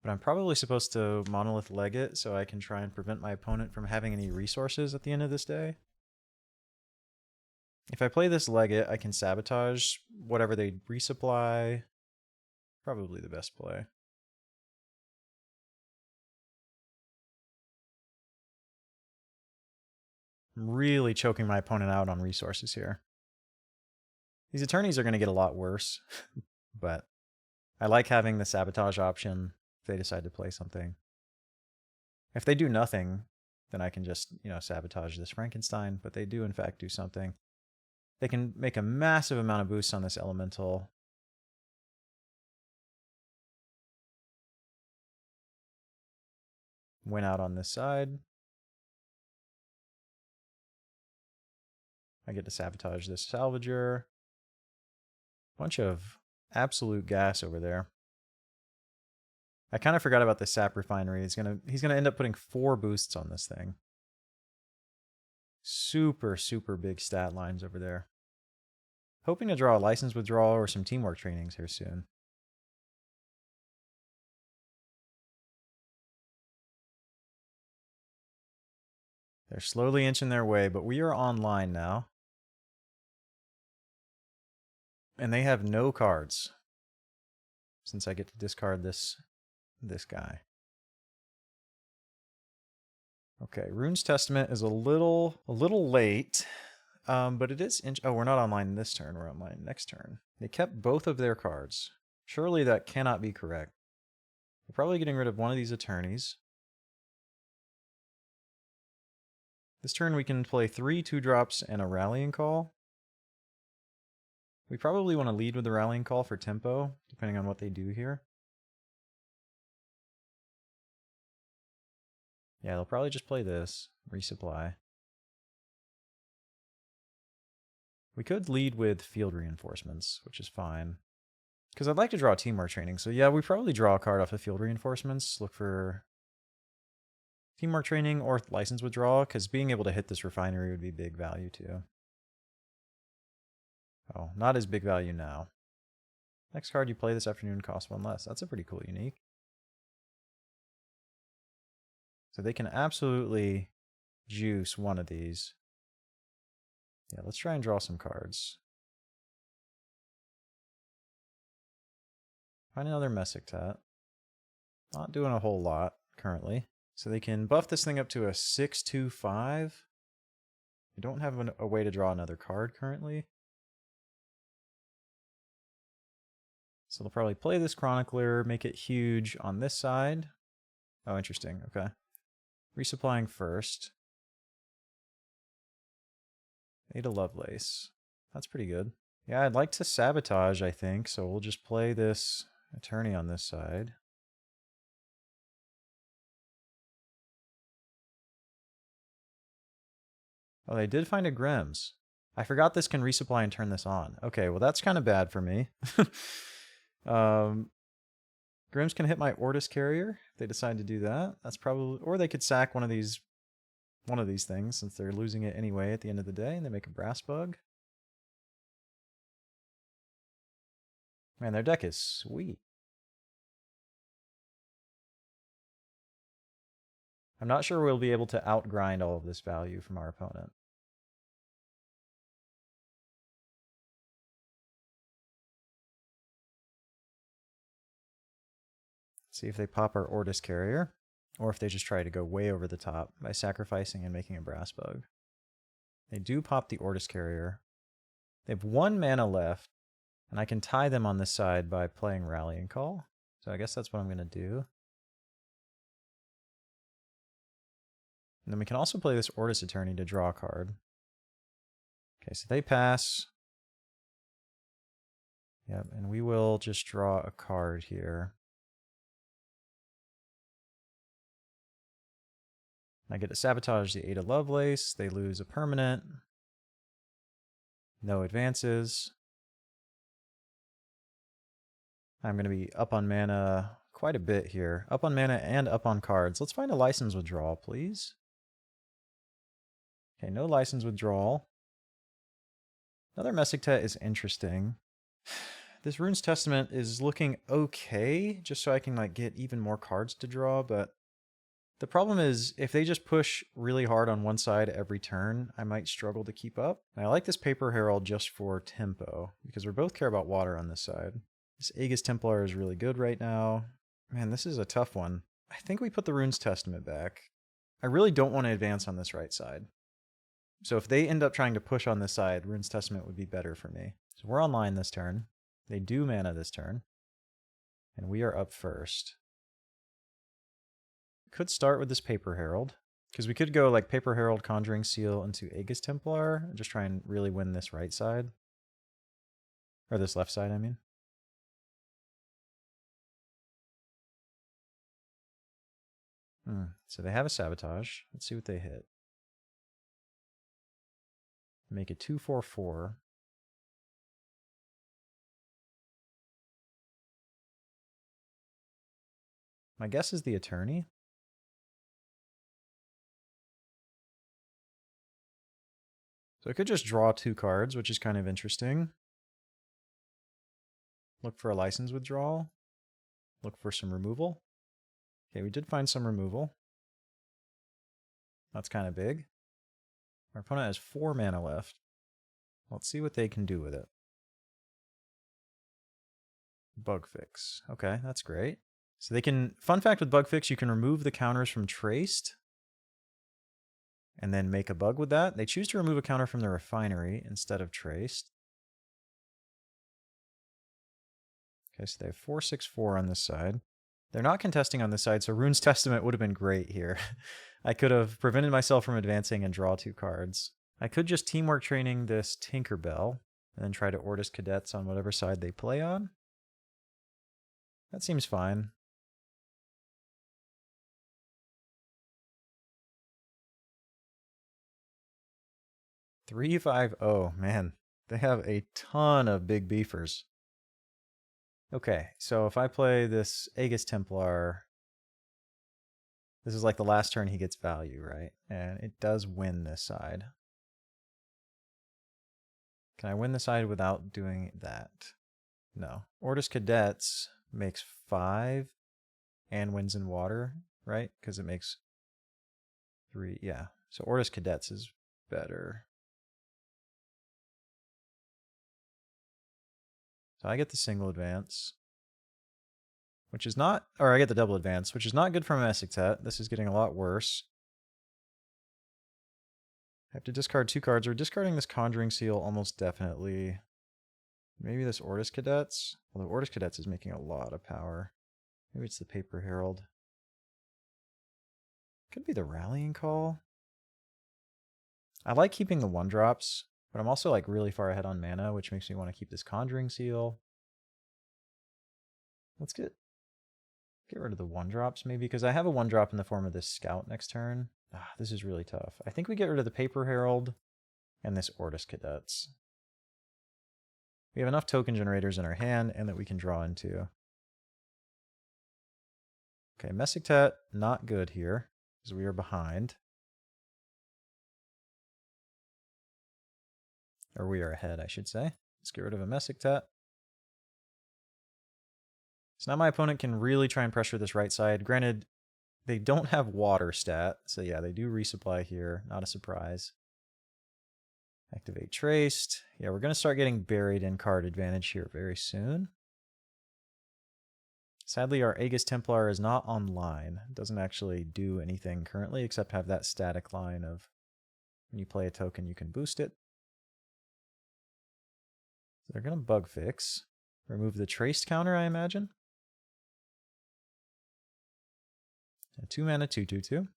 But I'm probably supposed to monolith leg it so I can try and prevent my opponent from having any resources at the end of this day. If I play this leg it, I can sabotage whatever they resupply. Probably the best play. I'm really choking my opponent out on resources here. These attorneys are going to get a lot worse, but I like having the sabotage option if they decide to play something. If they do nothing, then I can just, sabotage this Frankenstein, but they do in fact do something. They can make a massive amount of boosts on this elemental. Win out on this side. I get to sabotage this salvager. Bunch of absolute gas over there. I kind of forgot about the sap refinery. He's gonna end up putting 4 boosts on this thing. Super, super big stat lines over there. Hoping to draw a license withdrawal or some teamwork trainings here soon. They're slowly inching their way, but we are online now. And they have no cards. Since I get to discard this guy. Okay, Rune's Testament is a little late. But it is... oh, we're not online this turn. We're online next turn. They kept both of their cards. Surely that cannot be correct. They're probably getting rid of one of these attorneys. This turn we can play 3 2-drops and a rallying call. We probably want to lead with the rallying call for tempo, depending on what they do here. Yeah, they'll probably just play this, resupply. We could lead with field reinforcements, which is fine. Because I'd like to draw teamwork training. So yeah, we probably draw a card off of field reinforcements. Look for teamwork training or license withdrawal, because being able to hit this refinery would be big value too. Oh, not as big value now. Next card you play this afternoon costs 1 less. That's a pretty cool unique. So they can absolutely juice one of these. Yeah, let's try and draw some cards. Find another Mesektet. Not doing a whole lot currently. So they can buff this thing up to a 6/2/5. I don't have a way to draw another card currently. So they'll probably play this Chronicler, make it huge on this side. Oh, interesting. Okay. Resupplying first. Ada Lovelace. That's pretty good. Yeah, I'd like to sabotage, I think, so we'll just play this attorney on this side. Oh, they did find a Grimm's. I forgot this can resupply and turn this on. Okay, well that's kind of bad for me. Grimm's can hit my Ortis carrier if they decide to do that. That's probably... or they could sack one of these things since they're losing it anyway at the end of the day, and they make a Brass Bug. Man, their deck is sweet. I'm not sure we'll be able to outgrind all of this value from our opponent. See if they pop our Ortis carrier. or if they just try to go way over the top by sacrificing and making a brass bug. They do pop the Ortis Carrier. They have 1 mana left, and I can tie them on this side by playing Rallying Call. So I guess that's what I'm going to do. And then we can also play this Ortis Attorney to draw a card. Okay, so they pass. Yep, and we will just draw a card here. I get to sabotage the Ada Lovelace. They lose a permanent. No advances. I'm going to be up on mana quite a bit here. Up on mana and up on cards. Let's find a license withdrawal, please. Okay, no license withdrawal. Another Mesektet is interesting. This Rune's Testament is looking okay, just so I can like get even more cards to draw, but the problem is if they just push really hard on one side every turn, I might struggle to keep up. And I like this Paper Herald just for tempo, because we both care about water on this side. This Aegis Templar is really good right now. Man, this is a tough one. I think we put the Rune's Testament back. I really don't want to advance on this right side. So if they end up trying to push on this side, Rune's Testament would be better for me. So we're online this turn. They do mana this turn. And we are up first. Could start with this Paper Herald, because we could go like Paper Herald, Conjuring Seal into Aegis Templar, and just try and really win this right side. Or this left side, I mean. So they have a Sabotage. Let's see what they hit. Make it 2/4/4. My guess is the Attorney. So I could just draw 2 cards, which is kind of interesting. Look for a license withdrawal. Look for some removal. Okay, we did find some removal. That's kind of big. Our opponent has 4 mana left. Let's see what they can do with it. Bug Fix. Okay, that's great. So they can, fun fact with Bug Fix, you can remove the counters from Treyst and then make a bug with that. They choose to remove a counter from the Refinery instead of Treyst. Okay, so they have 4/6/4 on this side. They're not contesting on this side, so Rune's Testament would have been great here. I could have prevented myself from advancing and draw 2 cards. I could just Teamwork Training this Tinkerbell and then try to Ortis Cadets on whatever side they play on. That seems fine. $3-5-0, man. They have a ton of big beefers. Okay, so if I play this Aegis Templar, this is like the last turn he gets value, right? And it does win this side. Can I win the side without doing that? No. Ortis Cadets makes 5 and wins in water, right? Because it makes 3. Yeah. So Ortis Cadets is better. So I get the single advance, which is not, or I get the double advance, which is not good for Mesektet. This is getting a lot worse. I have to discard 2 cards. We're discarding this Conjuring Seal almost definitely. Maybe this Ortis Cadets? Although Ortis Cadets is making a lot of power. Maybe it's the Paper Herald. Could be the Rallying Call. I like keeping the 1-drops, but I'm also like really far ahead on mana, which makes me want to keep this Conjuring Seal. Let's get rid of the 1-drops maybe, because I have a 1-drop in the form of this Scout next turn. This is really tough. I think we get rid of the Paper Herald and this Ortis Cadets. We have enough token generators in our hand and that we can draw into. Okay, Mesektet, not good here, because we are behind. Or we are ahead, I should say. Let's get rid of a Mesektet. So now my opponent can really try and pressure this right side. Granted, they don't have water stat, so yeah, they do resupply here. Not a surprise. Activate Treyst. Yeah, we're going to start getting buried in card advantage here very soon. Sadly, our Aegis Templar is not online. It doesn't actually do anything currently except have that static line of when you play a token, you can boost it. So they're going to bug fix. Remove the Treyst counter, I imagine. A 2-mana 2/2/2.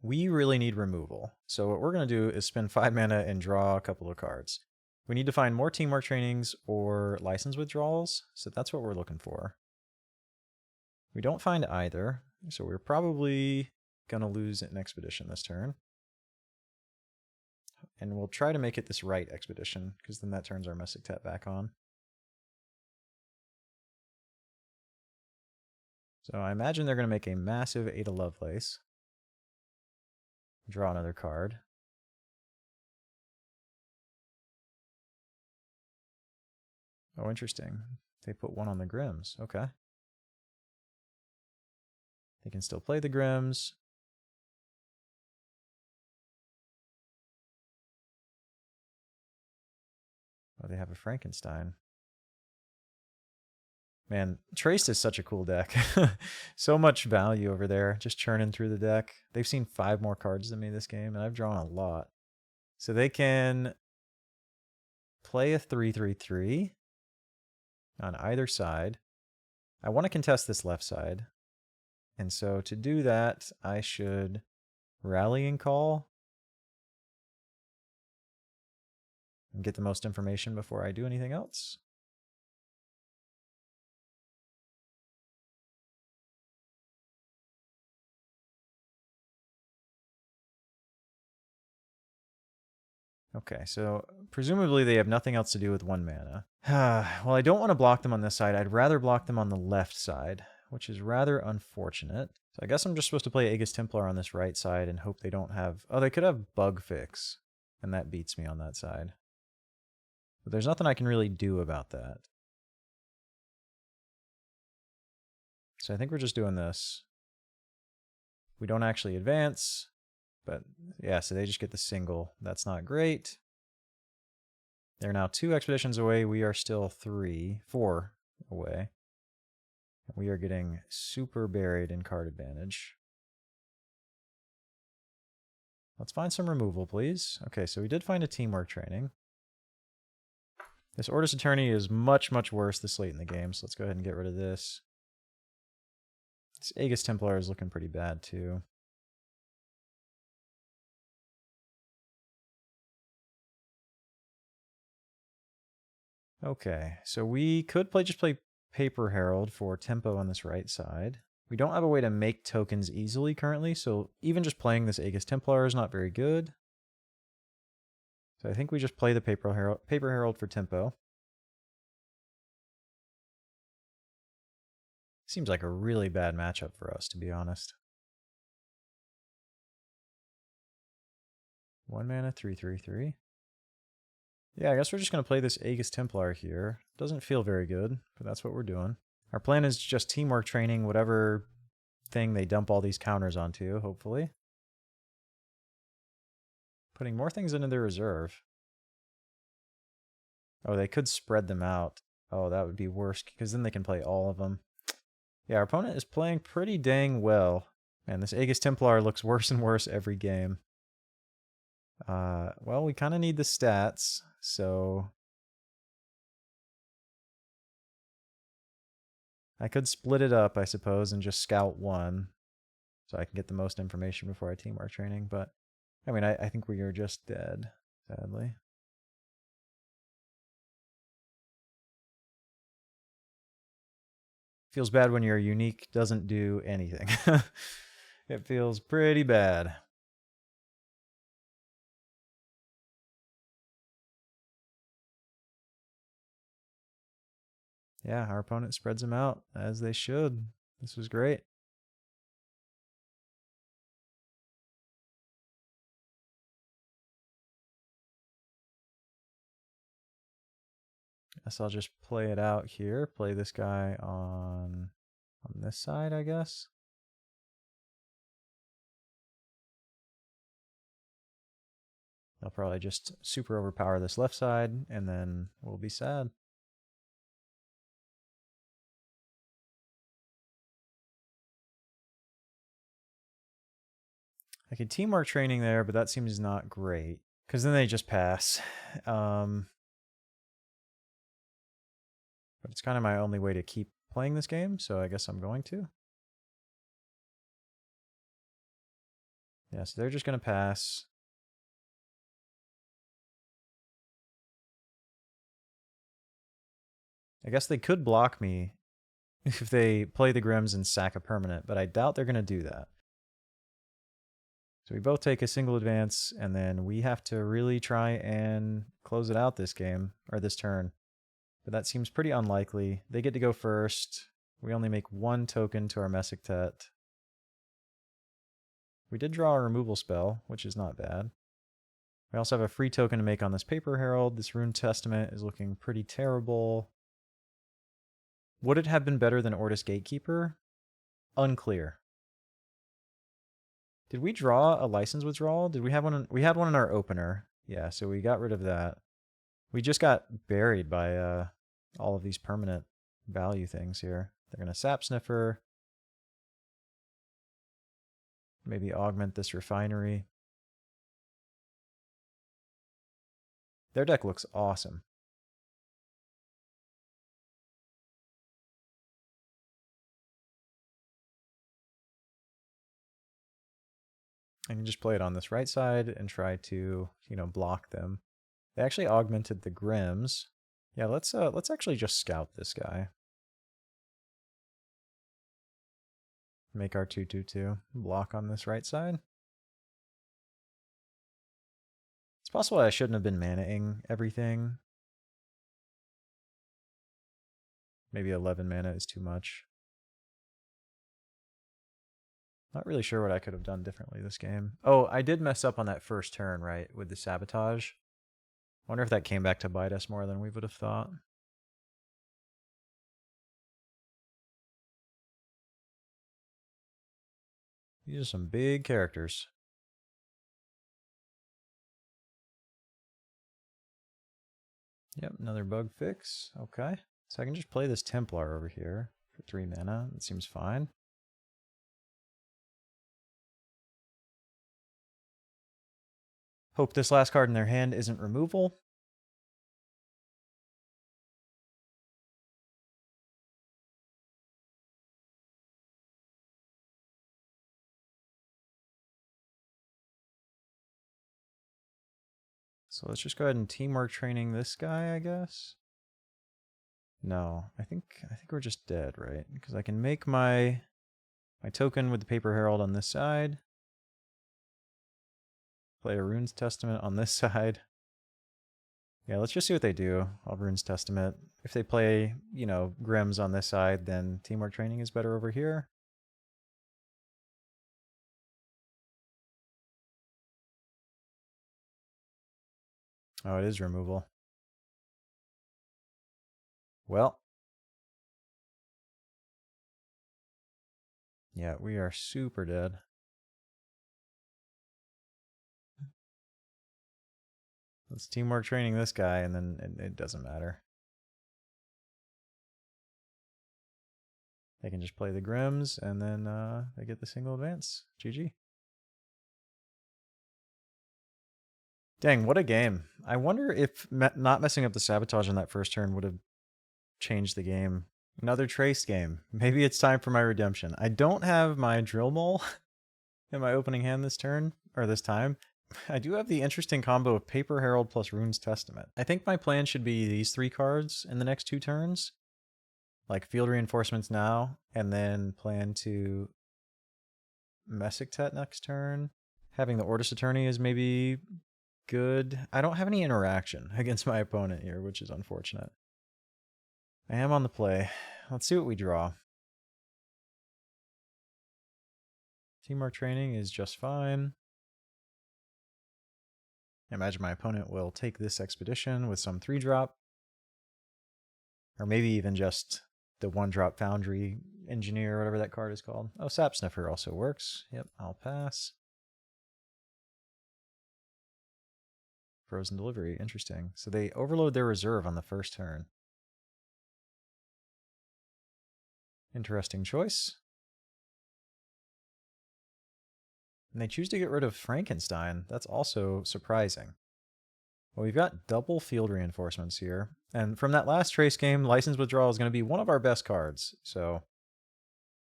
We really need removal. So what we're going to do is spend 5 mana and draw a couple of cards. We need to find more teamwork trainings or license withdrawals, so that's what we're looking for. We don't find either, so we're probably going to lose an expedition this turn. And we'll try to make it this right expedition, because then that turns our Mesektet back on. So I imagine they're going to make a massive Ada Lovelace. Draw another card. Oh, interesting. They put one on the Grims. Okay. They can still play the Grims. Oh, they have a Frankenstein. Man, Treyst is such a cool deck. So much value over there, just churning through the deck. They've seen 5 more cards than me this game, and I've drawn a lot. So they can play a 3/3/3 on either side. I want to contest this left side. And so to do that, I should rallying call and get the most information before I do anything else. Okay, so presumably they have nothing else to do with 1 mana. Well, I don't want to block them on this side. I'd rather block them on the left side, which is rather unfortunate. So I guess I'm just supposed to play Aegis Templar on this right side and hope they don't have... Oh, they could have Bug Fix, and that beats me on that side. But there's nothing I can really do about that. So I think we're just doing this. We don't actually advance, but yeah, so they just get the single. That's not great. They're now 2 expeditions away. We are still 4 away. We are getting super buried in card advantage. Let's find some removal, please. Okay, so we did find a teamwork training. This Ortus Attorney is much, much worse this late in the game, so let's go ahead and get rid of this. This Aegis Templar is looking pretty bad, too. Okay, so we could just play Paper Herald for tempo on this right side. We don't have a way to make tokens easily currently, so even just playing this Aegis Templar is not very good. So I think we just play the Paper Herald for tempo. Seems like a really bad matchup for us, to be honest. 1 mana, 3/3/3. Yeah, I guess we're just going to play this Aegis Templar here. Doesn't feel very good, but that's what we're doing. Our plan is just teamwork training whatever thing they dump all these counters onto, hopefully. Putting more things into their reserve. Oh, they could spread them out. Oh, that would be worse, because then they can play all of them. Yeah, our opponent is playing pretty dang well. Man, this Aegis Templar looks worse and worse every game. Well, we kind of need the stats, so... I could split it up, I suppose, and just scout 1, so I can get the most information before I teamwork training, but... I mean, I think we are just dead, sadly. Feels bad when your unique doesn't do anything. It feels pretty bad. Yeah, our opponent spreads them out, as they should. This was great. Guess I'll just play it out here. Play this guy on this side, I guess. They'll probably just super overpower this left side, and then we'll be sad. I could teamwork training there, but that seems not great. Because then they just pass. But it's kind of my only way to keep playing this game, so I guess I'm going to. Yeah, so they're just going to pass. I guess they could block me if they play the Grims and sack a permanent, but I doubt they're going to do that. So we both take a single advance, and then we have to really try and close it out this game, or this turn. But that seems pretty unlikely. They get to go first. We only make one token to our Mesektet. We did draw a removal spell, which is not bad. We also have a free token to make on this Paper Herald. This Rune Testament is looking pretty terrible. Would it have been better than Ortis Gatekeeper? Unclear. Did we draw a license withdrawal? Did we have one? We had one in our opener. Yeah, so we got rid of that. We just got buried by all of these permanent value things here. They're going to Sap Sniffer. Maybe augment this refinery. Their deck looks awesome. I can just play it on this right side and try to, block them. They actually augmented the Grims. Yeah, let's actually just scout this guy. Make our 2/2/2 block on this right side. It's possible I shouldn't have been mana-ing everything. Maybe 11 mana is too much. Not really sure what I could have done differently this game. Oh, I did mess up on that first turn, right, with the sabotage. Wonder if that came back to bite us more than we would have thought. These are some big characters. Yep, another bug fix. Okay. So I can just play this Templar over here for 3 mana. That seems fine. Hope this last card in their hand isn't removal. So let's just go ahead and teamwork training this guy, I guess. No, I think we're just dead, right? Because I can make my token with the Paper Herald on this side. Play a Rune's Testament on this side. Yeah, let's just see what they do. I'll Rune's Testament. If they play, Grims on this side, then teamwork training is better over here. Oh, it is removal. Well. Yeah, we are super dead. Let's teamwork training this guy, and then it doesn't matter. They can just play the Grims, and then they get the single advance. GG. Dang, what a game. I wonder if not messing up the sabotage on that first turn would have changed the game. Another Treyst game. Maybe it's time for my redemption. I don't have my Drill Mole in my opening hand this turn, or this time. I do have the interesting combo of Paper Herald plus Rune's Testament. I think my plan should be these 3 cards in the next 2 turns. Like Field Reinforcements now, and then plan to Mesektet next turn. Having the Ortis Attorney is maybe good. I don't have any interaction against my opponent here, which is unfortunate. I am on the play. Let's see what we draw. Teamwork training is just fine. I imagine my opponent will take this expedition with some 3-drop. Or maybe even just the 1-drop Foundry Engineer, whatever that card is called. Oh, Sap Sniffer also works. Yep, I'll pass. Frozen Delivery. Interesting. So they overload their reserve on the first turn. Interesting choice. And they choose to get rid of Frankenstein. That's also surprising. Well, we've got double field reinforcements here. And from that last Treyst game, License Withdrawal is going to be one of our best cards. So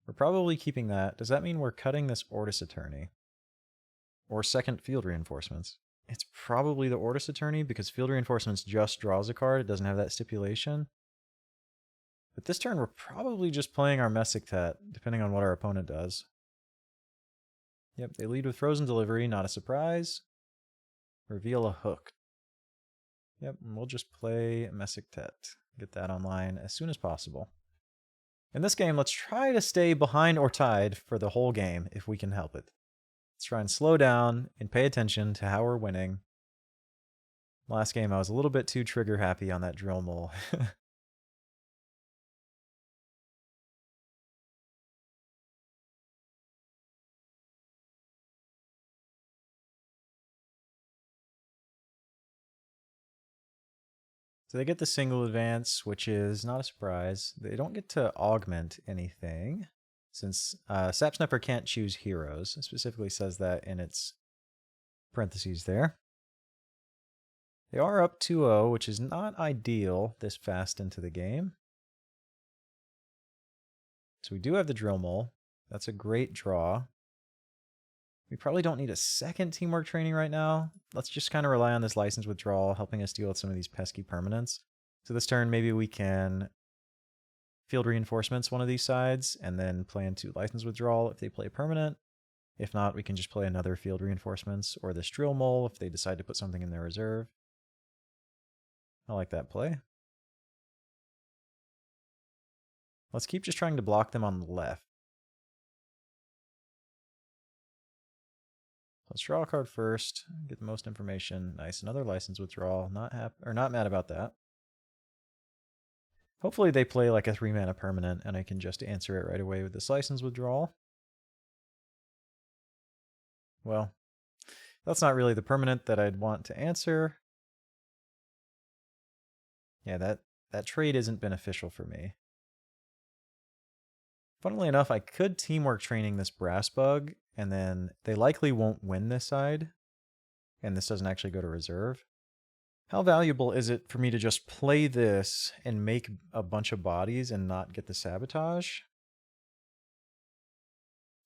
we're probably keeping that. Does that mean we're cutting this Ortis Attorney? Or second field reinforcements? It's probably the Ortis Attorney because field reinforcements just draws a card. It doesn't have that stipulation. But this turn, we're probably just playing our Mesektet, depending on what our opponent does. Yep, they lead with Frozen Delivery, not a surprise. Reveal a hook. Yep, and we'll just play Mesektet. Get that online as soon as possible. In this game, let's try to stay behind or tied for the whole game if we can help it. Let's try and slow down and pay attention to how we're winning. Last game, I was a little bit too trigger happy on that drill mole. So they get the single advance, which is not a surprise. They don't get to augment anything, since Sapsnapper can't choose heroes. It specifically says that in its parentheses there. They are up 2-0, which is not ideal this fast into the game. So we do have the drill mole. That's a great draw. We probably don't need a second teamwork training right now. Let's just kind of rely on this license withdrawal, helping us deal with some of these pesky permanents. So this turn, maybe we can field reinforcements one of these sides, and then plan to license withdrawal if they play permanent. If not, we can just play another field reinforcements, or this drill mole if they decide to put something in their reserve. I like that play. Let's keep just trying to block them on the left. Let's draw a card first, get the most information. Nice, another license withdrawal. Not mad about that. Hopefully they play like a 3-mana permanent and I can just answer it right away with this license withdrawal. Well, that's not really the permanent that I'd want to answer. Yeah, that trade isn't beneficial for me. Funnily enough, I could teamwork training this brass bug, and then they likely won't win this side, and this doesn't actually go to reserve. How valuable is it for me to just play this and make a bunch of bodies and not get the sabotage?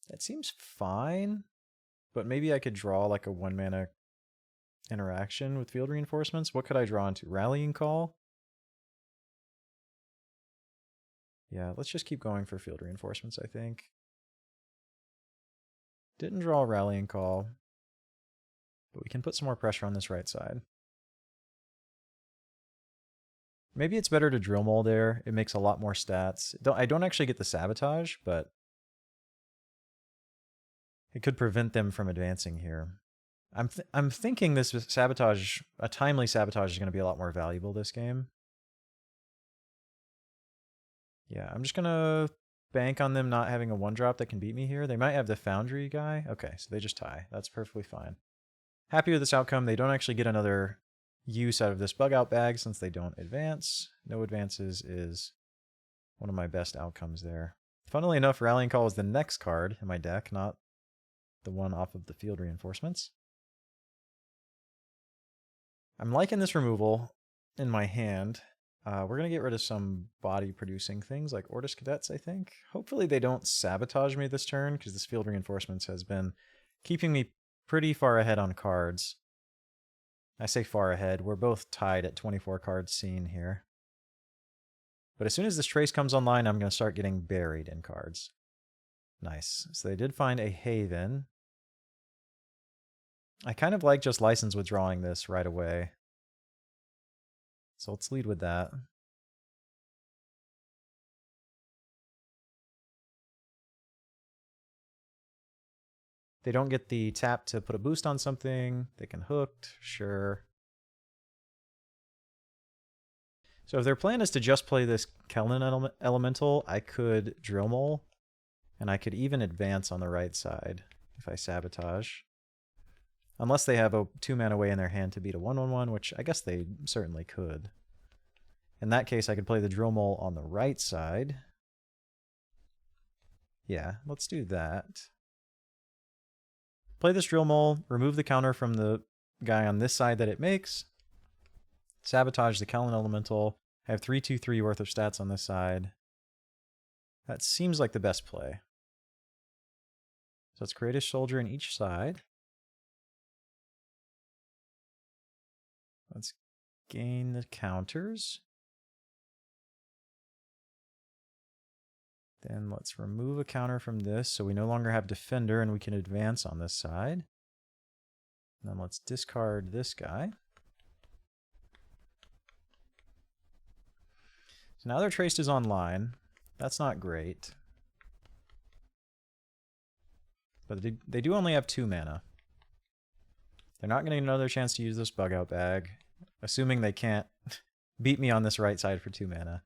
That seems fine, but maybe I could draw like a 1-mana interaction with field reinforcements. What could I draw into? Rallying Call? Yeah, let's just keep going for field reinforcements, I think. Didn't draw a Rallying Call, but we can put some more pressure on this right side. Maybe it's better to drill mole there. It makes a lot more stats. I don't actually get the sabotage, but it could prevent them from advancing here. I'm thinking this sabotage, a timely sabotage, is going to be a lot more valuable this game. Yeah, I'm just going to bank on them not having a 1-drop that can beat me here. They might have the Foundry guy. Okay, so they just tie. That's perfectly fine. Happy with this outcome. They don't actually get another use out of this bug out bag since they don't advance. No advances is one of my best outcomes there. Funnily enough, Rallying Call is the next card in my deck, not the one off of the field reinforcements. I'm liking this removal in my hand. We're going to get rid of some body-producing things like Ortis Cadets, I think. Hopefully they don't sabotage me this turn, because this field reinforcements has been keeping me pretty far ahead on cards. I say far ahead. We're both tied at 24 cards seen here. But as soon as this Treyst comes online, I'm going to start getting buried in cards. Nice. So they did find a Haven. I kind of like just license withdrawing this right away. So let's lead with that. They don't get the tap to put a boost on something. They can hooked, sure. So if their plan is to just play this Kellan Elemental, I could Drill Mole, and I could even advance on the right side if I sabotage. Unless they have a 2-mana way in their hand to beat a 1/1/1, which I guess they certainly could. In that case, I could play the Drill Mole on the right side. Yeah, let's do that. Play this Drill Mole, remove the counter from the guy on this side that it makes, sabotage the Kellen Elemental, have 3/2/3 worth of stats on this side. That seems like the best play. So let's create a soldier in each side. Let's gain the counters. Then let's remove a counter from this so we no longer have defender and we can advance on this side. And then let's discard this guy. So now their Treyst is online. That's not great. But they do only have 2 mana. They're not getting another chance to use this bug out bag, assuming they can't beat me on this right side for 2 mana.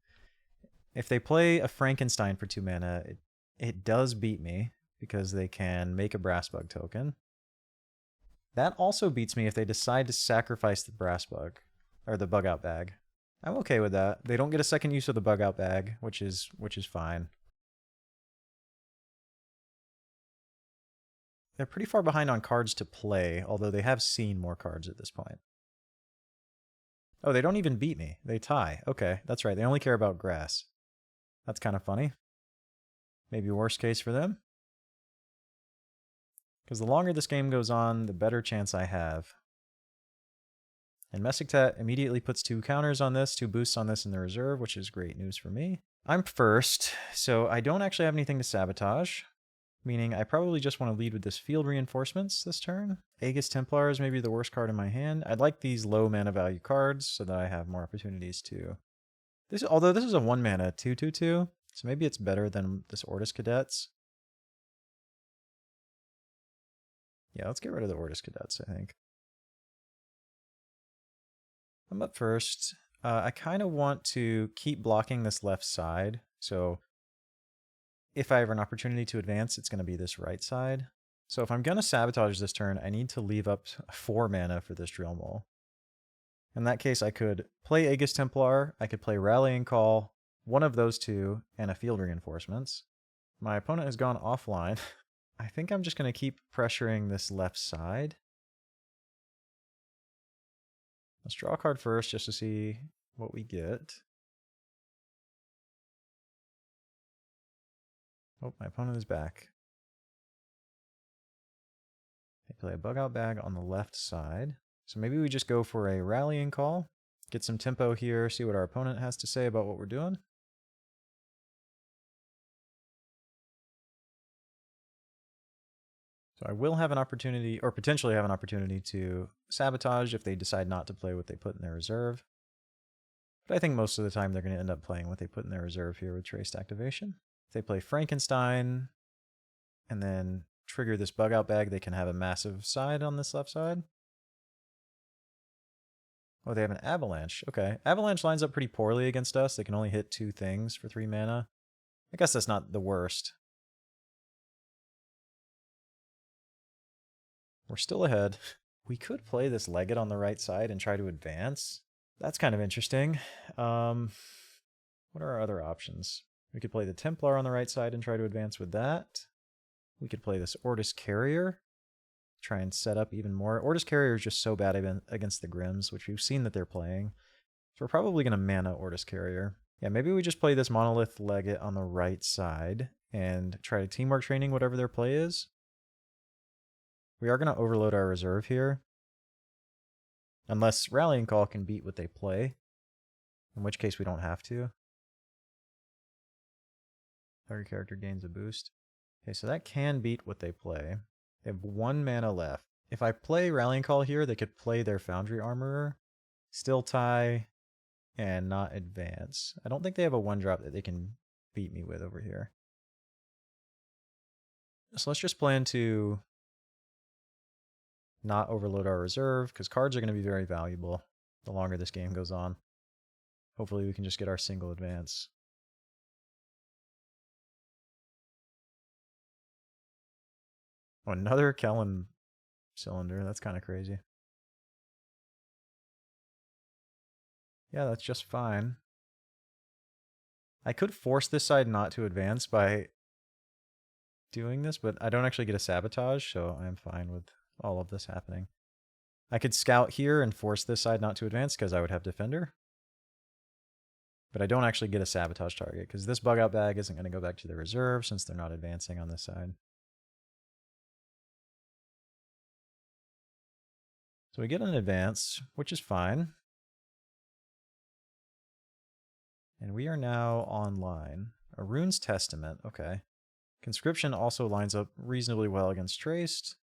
If they play a Frankenstein for 2 mana, it does beat me because they can make a brass bug token. That also beats me if they decide to sacrifice the brass bug, or the bug out bag. I'm okay with that. They don't get a second use of the bug out bag, which is fine. They're pretty far behind on cards to play, although they have seen more cards at this point. Oh, they don't even beat me. They tie. Okay, that's right. They only care about grass. That's kind of funny. Maybe worst case for them. Because the longer this game goes on, the better chance I have. And Mesektet immediately puts 2 counters on this, 2 boosts on this in the reserve, which is great news for me. I'm first, so I don't actually have anything to sabotage, meaning I probably just want to lead with this field reinforcements this turn. Aegis Templar is maybe the worst card in my hand. I'd like these low mana value cards so that I have more opportunities to... Although this is a 1 mana 2/2/2, so maybe it's better than this Ortis Cadets. Yeah, let's get rid of the Ortis Cadets, I think. I'm up first. I kind of want to keep blocking this left side, so if I have an opportunity to advance, it's going to be this right side. So if I'm going to sabotage this turn, I need to leave up 4 mana for this Drill Mole. In that case, I could play Aegis Templar, I could play Rallying Call, one of those 2, and a Field Reinforcements. My opponent has gone offline. I think I'm just going to keep pressuring this left side. Let's draw a card first just to see what we get. Oh, my opponent is back. They play a bug out bag on the left side. So maybe we just go for a Rallying Call, get some tempo here, see what our opponent has to say about what we're doing. So I will have an opportunity, or potentially have an opportunity, to sabotage if they decide not to play what they put in their reserve. But I think most of the time they're going to end up playing what they put in their reserve here with Treyst activation. If they play Frankenstein and then trigger this bug out bag, they can have a massive side on this left side. Oh, they have an Avalanche. Okay. Avalanche lines up pretty poorly against us. They can only hit 2 things for 3 mana. I guess that's not the worst. We're still ahead. We could play this Legate on the right side and try to advance. That's kind of interesting. What are our other options? We could play the Templar on the right side and try to advance with that. We could play this Ortis Carrier. Try and set up even more. Ortis Carrier is just so bad against the Grims, which we've seen that they're playing. So we're probably going to mana Ortis Carrier. Yeah, maybe we just play this Monolith Legate on the right side and try to teamwork training whatever their play is. We are going to overload our reserve here. Unless Rallying Call can beat what they play. In which case we don't have to. Target character gains a boost. Okay, so that can beat what they play. They have 1 mana left. If I play Rallying Call here, they could play their Foundry Armorer, still tie, and not advance. I don't think they have a 1-drop that they can beat me with over here. So let's just plan to not overload our reserve, because cards are going to be very valuable the longer this game goes on. Hopefully we can just get our single advance. Oh, another Kellen cylinder. That's kind of crazy. Yeah, that's just fine. I could force this side not to advance by doing this, but I don't actually get a sabotage, so I'm fine with all of this happening. I could scout here and force this side not to advance because I would have defender. But I don't actually get a sabotage target because this bug out bag isn't going to go back to the reserve since they're not advancing on this side. So we get an advance, which is fine. And we are now online. A Rune's Testament, okay. Conscription also lines up reasonably well against Treyst.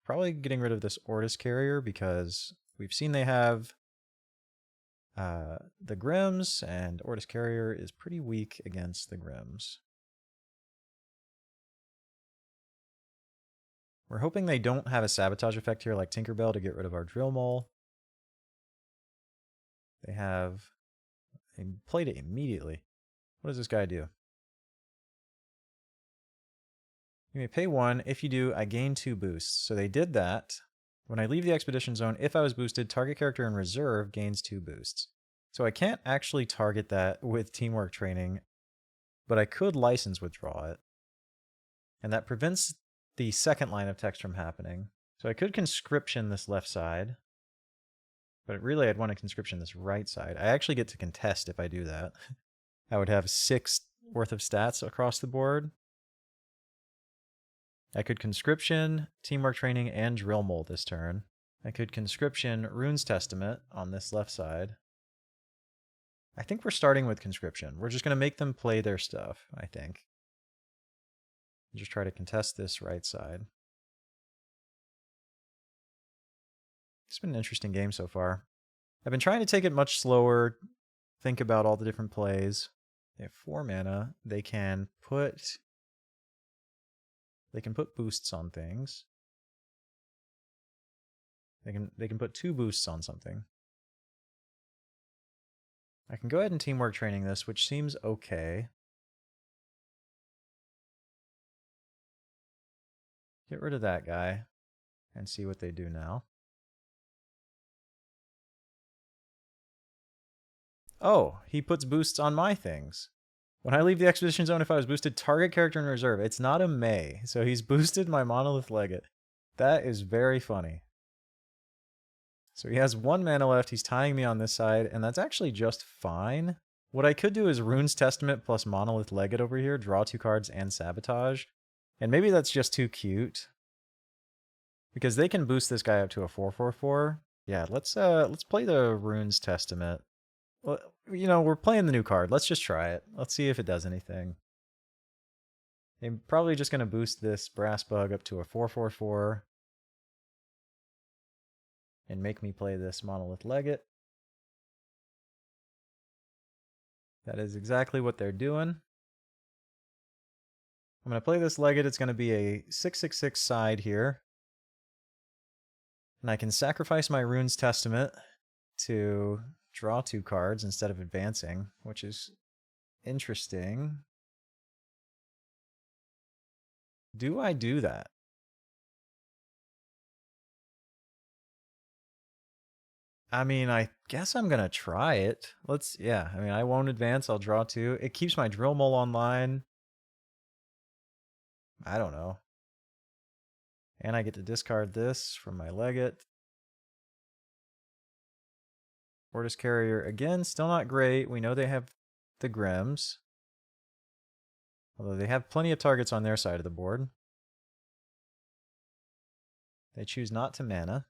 Probably getting rid of this Ortis carrier because we've seen they have the Grims, and Ortis carrier is pretty weak against the Grims. We're hoping they don't have a sabotage effect here like Tinkerbell to get rid of our drill mole. They played it immediately. What does this guy do? You may pay 1. If you do, I gain 2 boosts. So they did that. When I leave the expedition zone, if I was boosted, target character in reserve gains 2 boosts. So I can't actually target that with teamwork training, but I could license withdraw it. And that prevents the second line of text from happening. So I could conscription this left side, but really I'd want to conscription this right side. I actually get to contest if I do that. I would have 6 worth of stats across the board. I could conscription, teamwork training, and drill mole this turn. I could conscription Rune's Testament on this left side. I think we're starting with conscription. We're just going to make them play their stuff, I think. Just try to contest this right side. It's been an interesting game so far. I've been trying to take it much slower, think about all the different plays. They have 4 mana. They can put boosts on things. They can put 2 boosts on something. I can go ahead and teamwork training this, which seems okay. Get rid of that guy and see what they do now. Oh, he puts boosts on my things. When I leave the expedition zone, if I was boosted, target character in reserve. It's not a May, so he's boosted my Monolith Legate. That is very funny. So he has 1 mana left. He's tying me on this side, and that's actually just fine. What I could do is Rune's Testament plus Monolith Legate over here, draw 2 cards and sabotage. And maybe that's just too cute. Because they can boost this guy up to a 4/4/4. Yeah, let's play the Rune's Testament. Well, you know, we're playing the new card. Let's just try it. Let's see if it does anything. I'm probably just going to boost this Brass Bug up to a 4/4/4. And make me play this Monolith Legate. That is exactly what they're doing. I'm going to play this Legate. It's going to be a 6/6/6 side here. And I can sacrifice my Rune's Testament to draw 2 cards instead of advancing, which is interesting. Do I do that? I mean, I guess I'm going to try it. Yeah, I mean, I won't advance. I'll draw 2. It keeps my drill mole online. I don't know. And I get to discard this from my Legate. Ortis Carrier, again, still not great. We know they have the Grims. Although they have plenty of targets on their side of the board. They choose not to mana.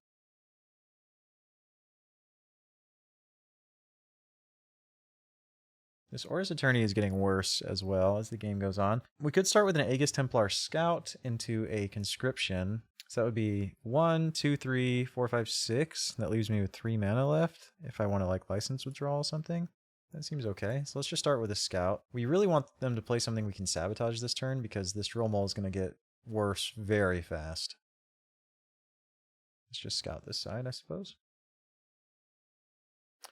This Ortis Attorney is getting worse as well as the game goes on. We could start with an Aegis Templar Scout into a Conscription. So that would be 1, 2, 3, 4, 5, 6. That leaves me with 3 mana left if I want to like license withdrawal or something. That seems okay. So let's just start with a Scout. We really want them to play something we can sabotage this turn because this drill mole is going to get worse very fast. Let's just scout this side, I suppose.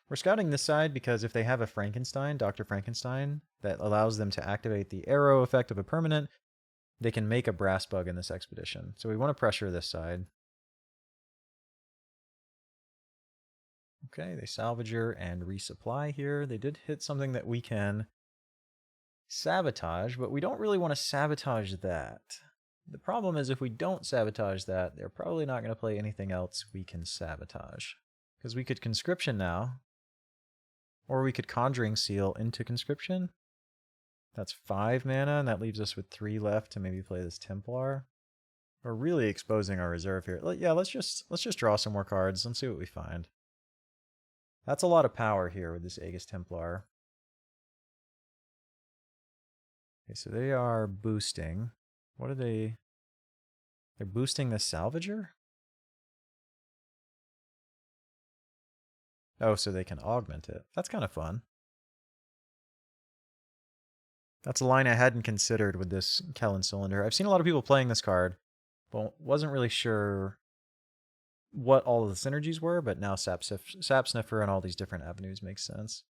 We're scouting this side because if they have a Frankenstein, Dr. Frankenstein, that allows them to activate the arrow effect of a permanent, they can make a Brass Bug in this expedition. So we want to pressure this side. Okay, they salvager and resupply here. They did hit something that we can sabotage, but we don't really want to sabotage that. The problem is if we don't sabotage that, they're probably not going to play anything else we can sabotage. Because we could Conscription now, or we could Conjuring Seal into Conscription. That's 5 mana, and that leaves us with 3 left to maybe play this Templar. We're really exposing our reserve here. Yeah, let's just draw some more cards and see what we find. That's a lot of power here with this Aegis Templar. Okay, so they are boosting. What are they? They're boosting the Salvager? Oh, so they can augment it. That's kind of fun. That's a line I hadn't considered with this Kellen Cylinder. I've seen a lot of people playing this card, but wasn't really sure what all of the synergies were, but now Sap Sniffer and all these different avenues makes sense.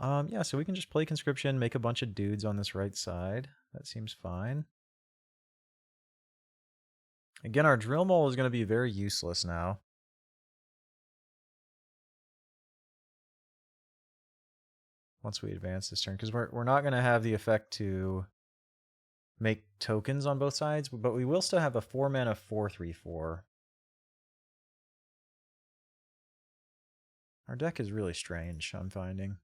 Yeah, so we can just play Conscription, make a bunch of dudes on this right side. That seems fine. Again, our Drill Mole is going to be very useless now. Once we advance this turn, because we're not going to have the effect to make tokens on both sides, but we will still have a 4-mana 4/3/4. Our deck is really strange, I'm finding.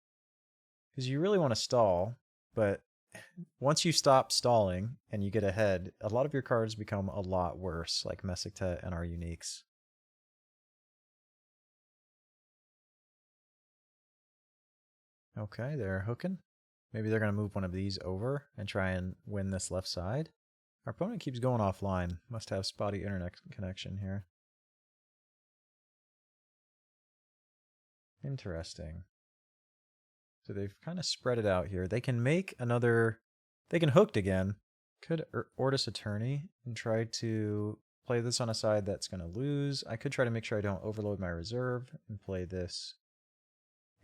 Because you really want to stall, but once you stop stalling and you get ahead, a lot of your cards become a lot worse, like Mesektet and our uniques. Okay, they're hooking. Maybe they're going to move one of these over and try and win this left side. Our opponent keeps going offline. Must have spotty internet connection here. Interesting. So they've kind of spread it out here. They can make another... They can hooked again. Could Ortis Attorney and try to play this on a side that's going to lose. I could try to make sure I don't overload my reserve and play this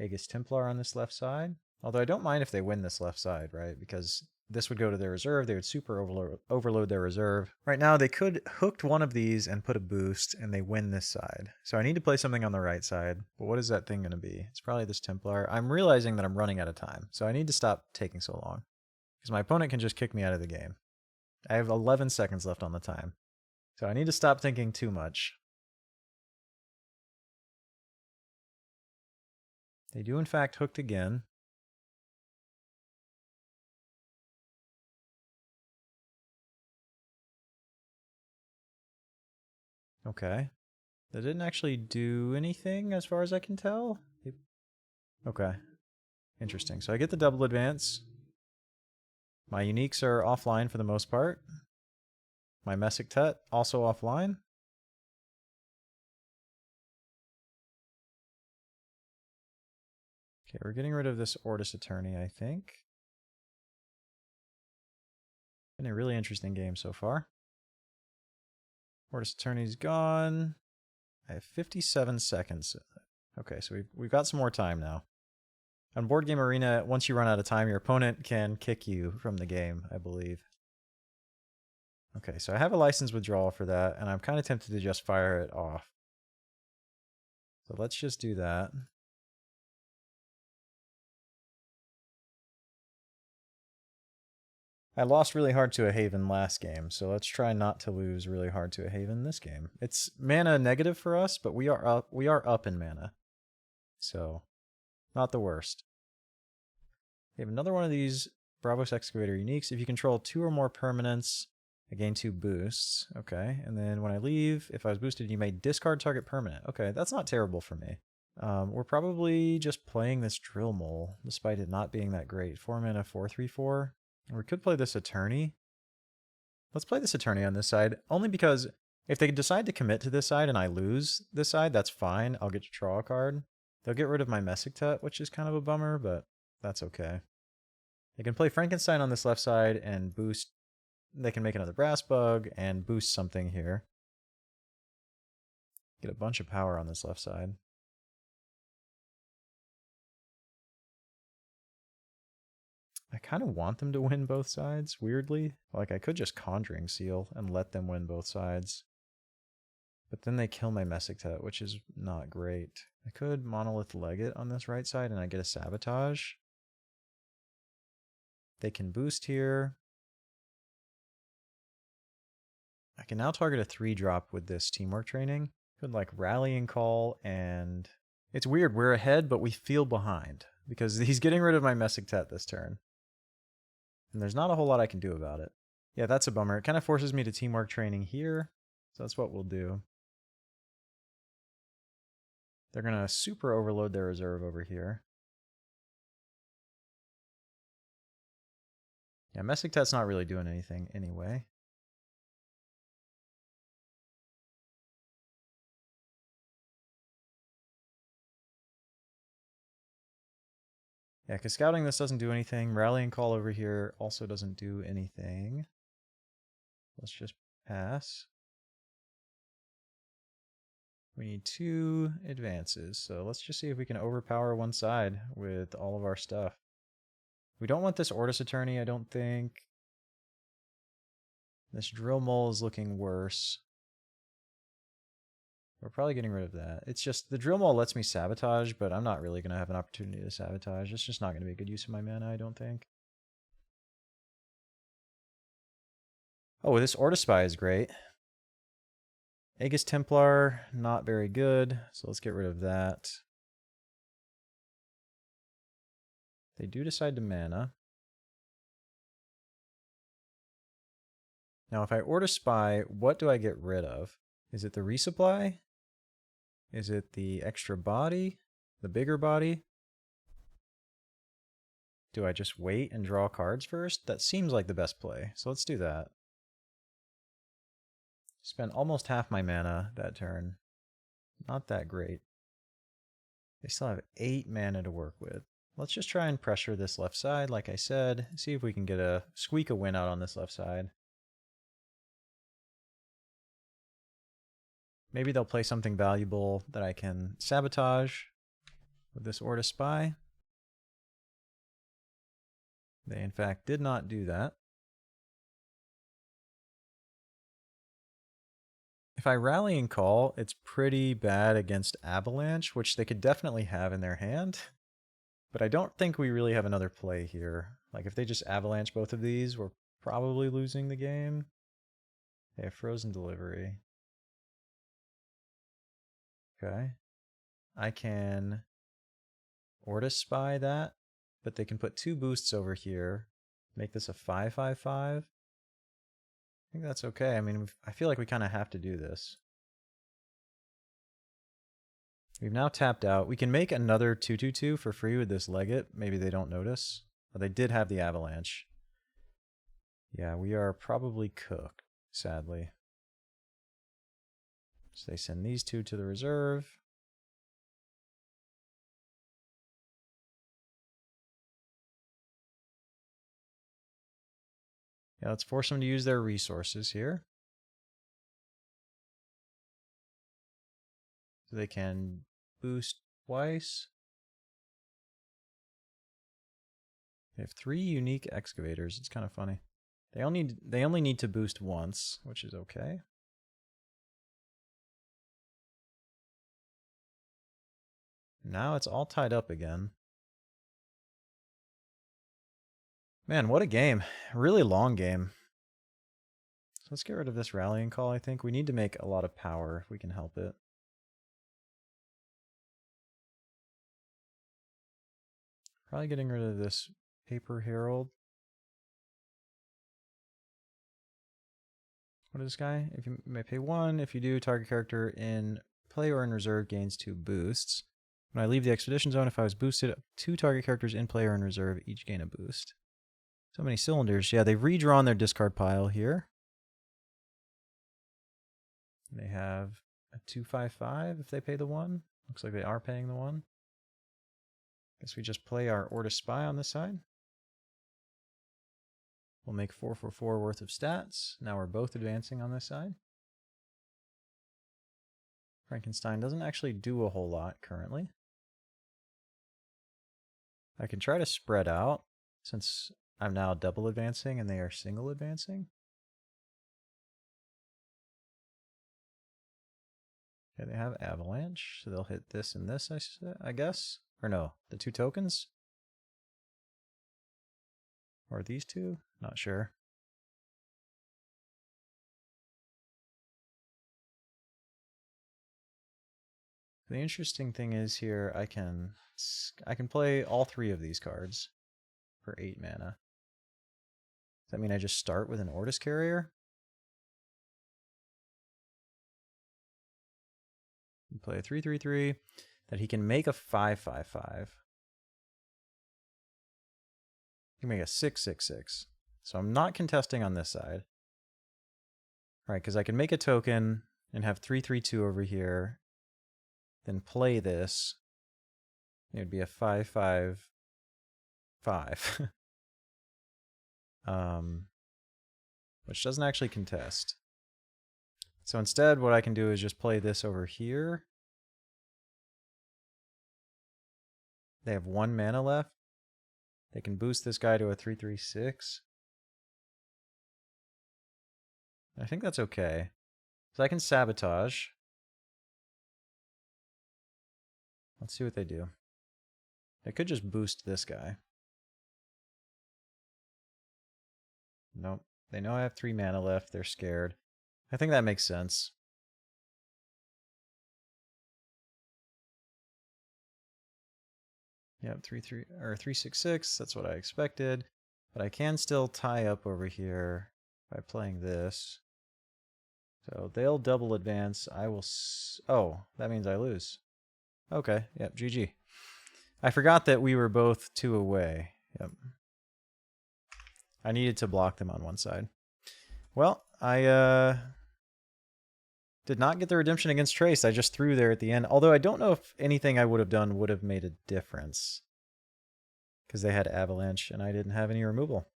Aegis Templar on this left side. Although I don't mind if they win this left side, right? Because this would go to their reserve. They would super overload their reserve. Right now, they could hooked one of these and put a boost, and they win this side. So I need to play something on the right side. But what is that thing going to be? It's probably this Templar. I'm realizing that I'm running out of time. So I need to stop taking so long. Because my opponent can just kick me out of the game. I have 11 seconds left on the time. So I need to stop thinking too much. They do in fact hooked again. Okay. That didn't actually do anything as far as I can tell. Okay. Interesting. So I get the double advance. My uniques are offline for the most part. My Mesektet also offline. Okay, we're getting rid of this Ortis Attorney, I think. Been a really interesting game so far. Ortis Attorney's gone. I have 57 seconds. Okay, so we've got some more time now. On Board Game Arena, once you run out of time, your opponent can kick you from the game, I believe. Okay, so I have a license withdrawal for that, and I'm kind of tempted to just fire it off. So let's just do that. I lost really hard to a Haven last game, so let's try not to lose really hard to a Haven this game. It's mana negative for us, but we are up in mana. So, not the worst. We have another one of these Bravos Excavator uniques. If you control 2 or more permanents, I gain 2 boosts. Okay, and then when I leave, if I was boosted, you may discard target permanent. Okay, that's not terrible for me. We're probably just playing this Drill Mole, despite it not being that great. 4 mana, 4/3/4. We could play this Attorney. Let's play this Attorney on this side, only because if they decide to commit to this side and I lose this side, that's fine. I'll get to draw a card. They'll get rid of my Mesektet, which is kind of a bummer, but that's okay. They can play Frankenstein on this left side and boost. They can make another Brass Bug and boost something here. Get a bunch of power on this left side. I kind of want them to win both sides, weirdly. Like, I could just Conjuring Seal and let them win both sides. But then they kill my Mesektet, which is not great. I could Monolith Legate on this right side and I get a Sabotage. They can boost here. I can now target a 3-drop with this Teamwork Training. Could like Rallying Call, and it's weird. We're ahead, but we feel behind because he's getting rid of my Mesektet this turn. And there's not a whole lot I can do about it. Yeah, that's a bummer. It kind of forces me to Teamwork Training here. So that's what we'll do. They're going to super overload their reserve over here. Yeah, Mesektet's not really doing anything anyway. Yeah, because scouting this doesn't do anything. Rallying Call over here also doesn't do anything. Let's just pass. We need 2 advances, so let's just see if we can overpower one side with all of our stuff. We don't want this Ortis Attorney, I don't think. This Drill Mole is looking worse. We're probably getting rid of that. It's just, the Drill Mole lets me Sabotage, but I'm not really going to have an opportunity to Sabotage. It's just not going to be a good use of my mana, I don't think. Oh, this Ortis Spy is great. Aegis Templar, not very good, so let's get rid of that. They do decide to mana. Now, if I Ortis Spy, what do I get rid of? Is it the resupply? Is it the extra body? The bigger body? Do I just wait and draw cards first? That seems like the best play, so let's do that. Spent almost half my mana that turn. Not that great. They still have 8 mana to work with. Let's just try and pressure this left side, like I said. See if we can squeak a win out on this left side. Maybe they'll play something valuable that I can Sabotage with this Ortis Spy. They in fact did not do that. If I Rallying Call, it's pretty bad against Avalanche, which they could definitely have in their hand. But I don't think we really have another play here. Like if they just Avalanche both of these, we're probably losing the game. They have Frozen Delivery. Okay. I can Ortis Spy that, but they can put 2 boosts over here. Make this a 5/5/5. I think that's okay. I mean, I feel like we kind of have to do this. We've now tapped out. We can make another 2/2/2 for free with this Legate. Maybe they don't notice. But they did have the Avalanche. Yeah, we are probably cooked, sadly. So they send these 2 to the reserve. Yeah, let's force them to use their resources here. So they can boost twice. They have 3 unique excavators. It's kind of funny. They only need to boost once, which is okay. Now it's all tied up again. Man, what a game. Really long game. So let's get rid of this Rallying Call, I think. We need to make a lot of power if we can help it. Probably getting rid of this Paper Herald. What is this guy? If you may pay 1, if you do, target character in play or in reserve gains 2 boosts. When I leave the expedition zone, if I was boosted, 2 target characters in play or in reserve each gain a boost. So many cylinders. Yeah, they've redrawn their discard pile here. They have a 2/5/5 if they pay the 1. Looks like they are paying the 1. Guess we just play our Ortis Spy on this side. We'll make 4/4/4 worth of stats. Now we're both advancing on this side. Frankenstein doesn't actually do a whole lot currently. I can try to spread out since I'm now double advancing and they are single advancing. Okay, they have Avalanche, so they'll hit this and this, I guess. Or no, the 2 tokens? Or these 2? Not sure. The interesting thing is here, I can play all 3 of these cards for 8 mana. Does that mean I just start with an Ortis Carrier? Play a 3/3/3 that he can make a 5/5/5. He can make a 6/6/6. So I'm not contesting on this side. All right, because I can make a token and have 3/3/2 over here, then play this. It would be a 5/5/5. Which doesn't actually contest. So instead, what I can do is just play this over here. They have 1 mana left. They can boost this guy to a 3/3/6. I think that's okay. So I can sabotage. Let's see what they do. They could just boost this guy. Nope. They know I have 3 mana left. They're scared. I think that makes sense. Yep, 3/6/6. That's what I expected. But I can still tie up over here by playing this. So they'll double advance. I will... Oh, that means I lose. Okay, yep, GG. I forgot that we were both 2 away. Yep. I needed to block them on one side. Well, I did not get the redemption against Treyst. I just threw there at the end. Although I don't know if anything I would have done would have made a difference. Because they had Avalanche and I didn't have any removal.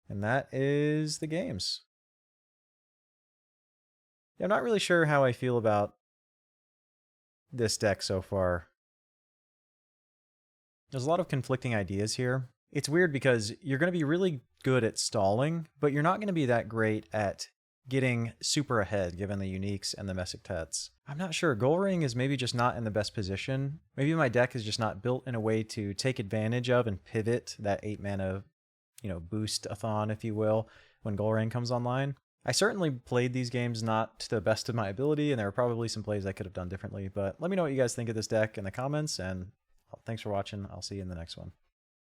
And that is the games. I'm not really sure how I feel about this deck so far. There's a lot of conflicting ideas here. It's weird because you're going to be really good at stalling, but you're not going to be that great at getting super ahead given the uniques and the Mesektets. I'm not sure. Gulrang is maybe just not in the best position. Maybe my deck is just not built in a way to take advantage of and pivot that 8 mana, boost-a-thon, if you will, when Gulrang comes online. I certainly played these games not to the best of my ability, and there are probably some plays I could have done differently, but let me know what you guys think of this deck in the comments, and thanks for watching. I'll see you in the next one.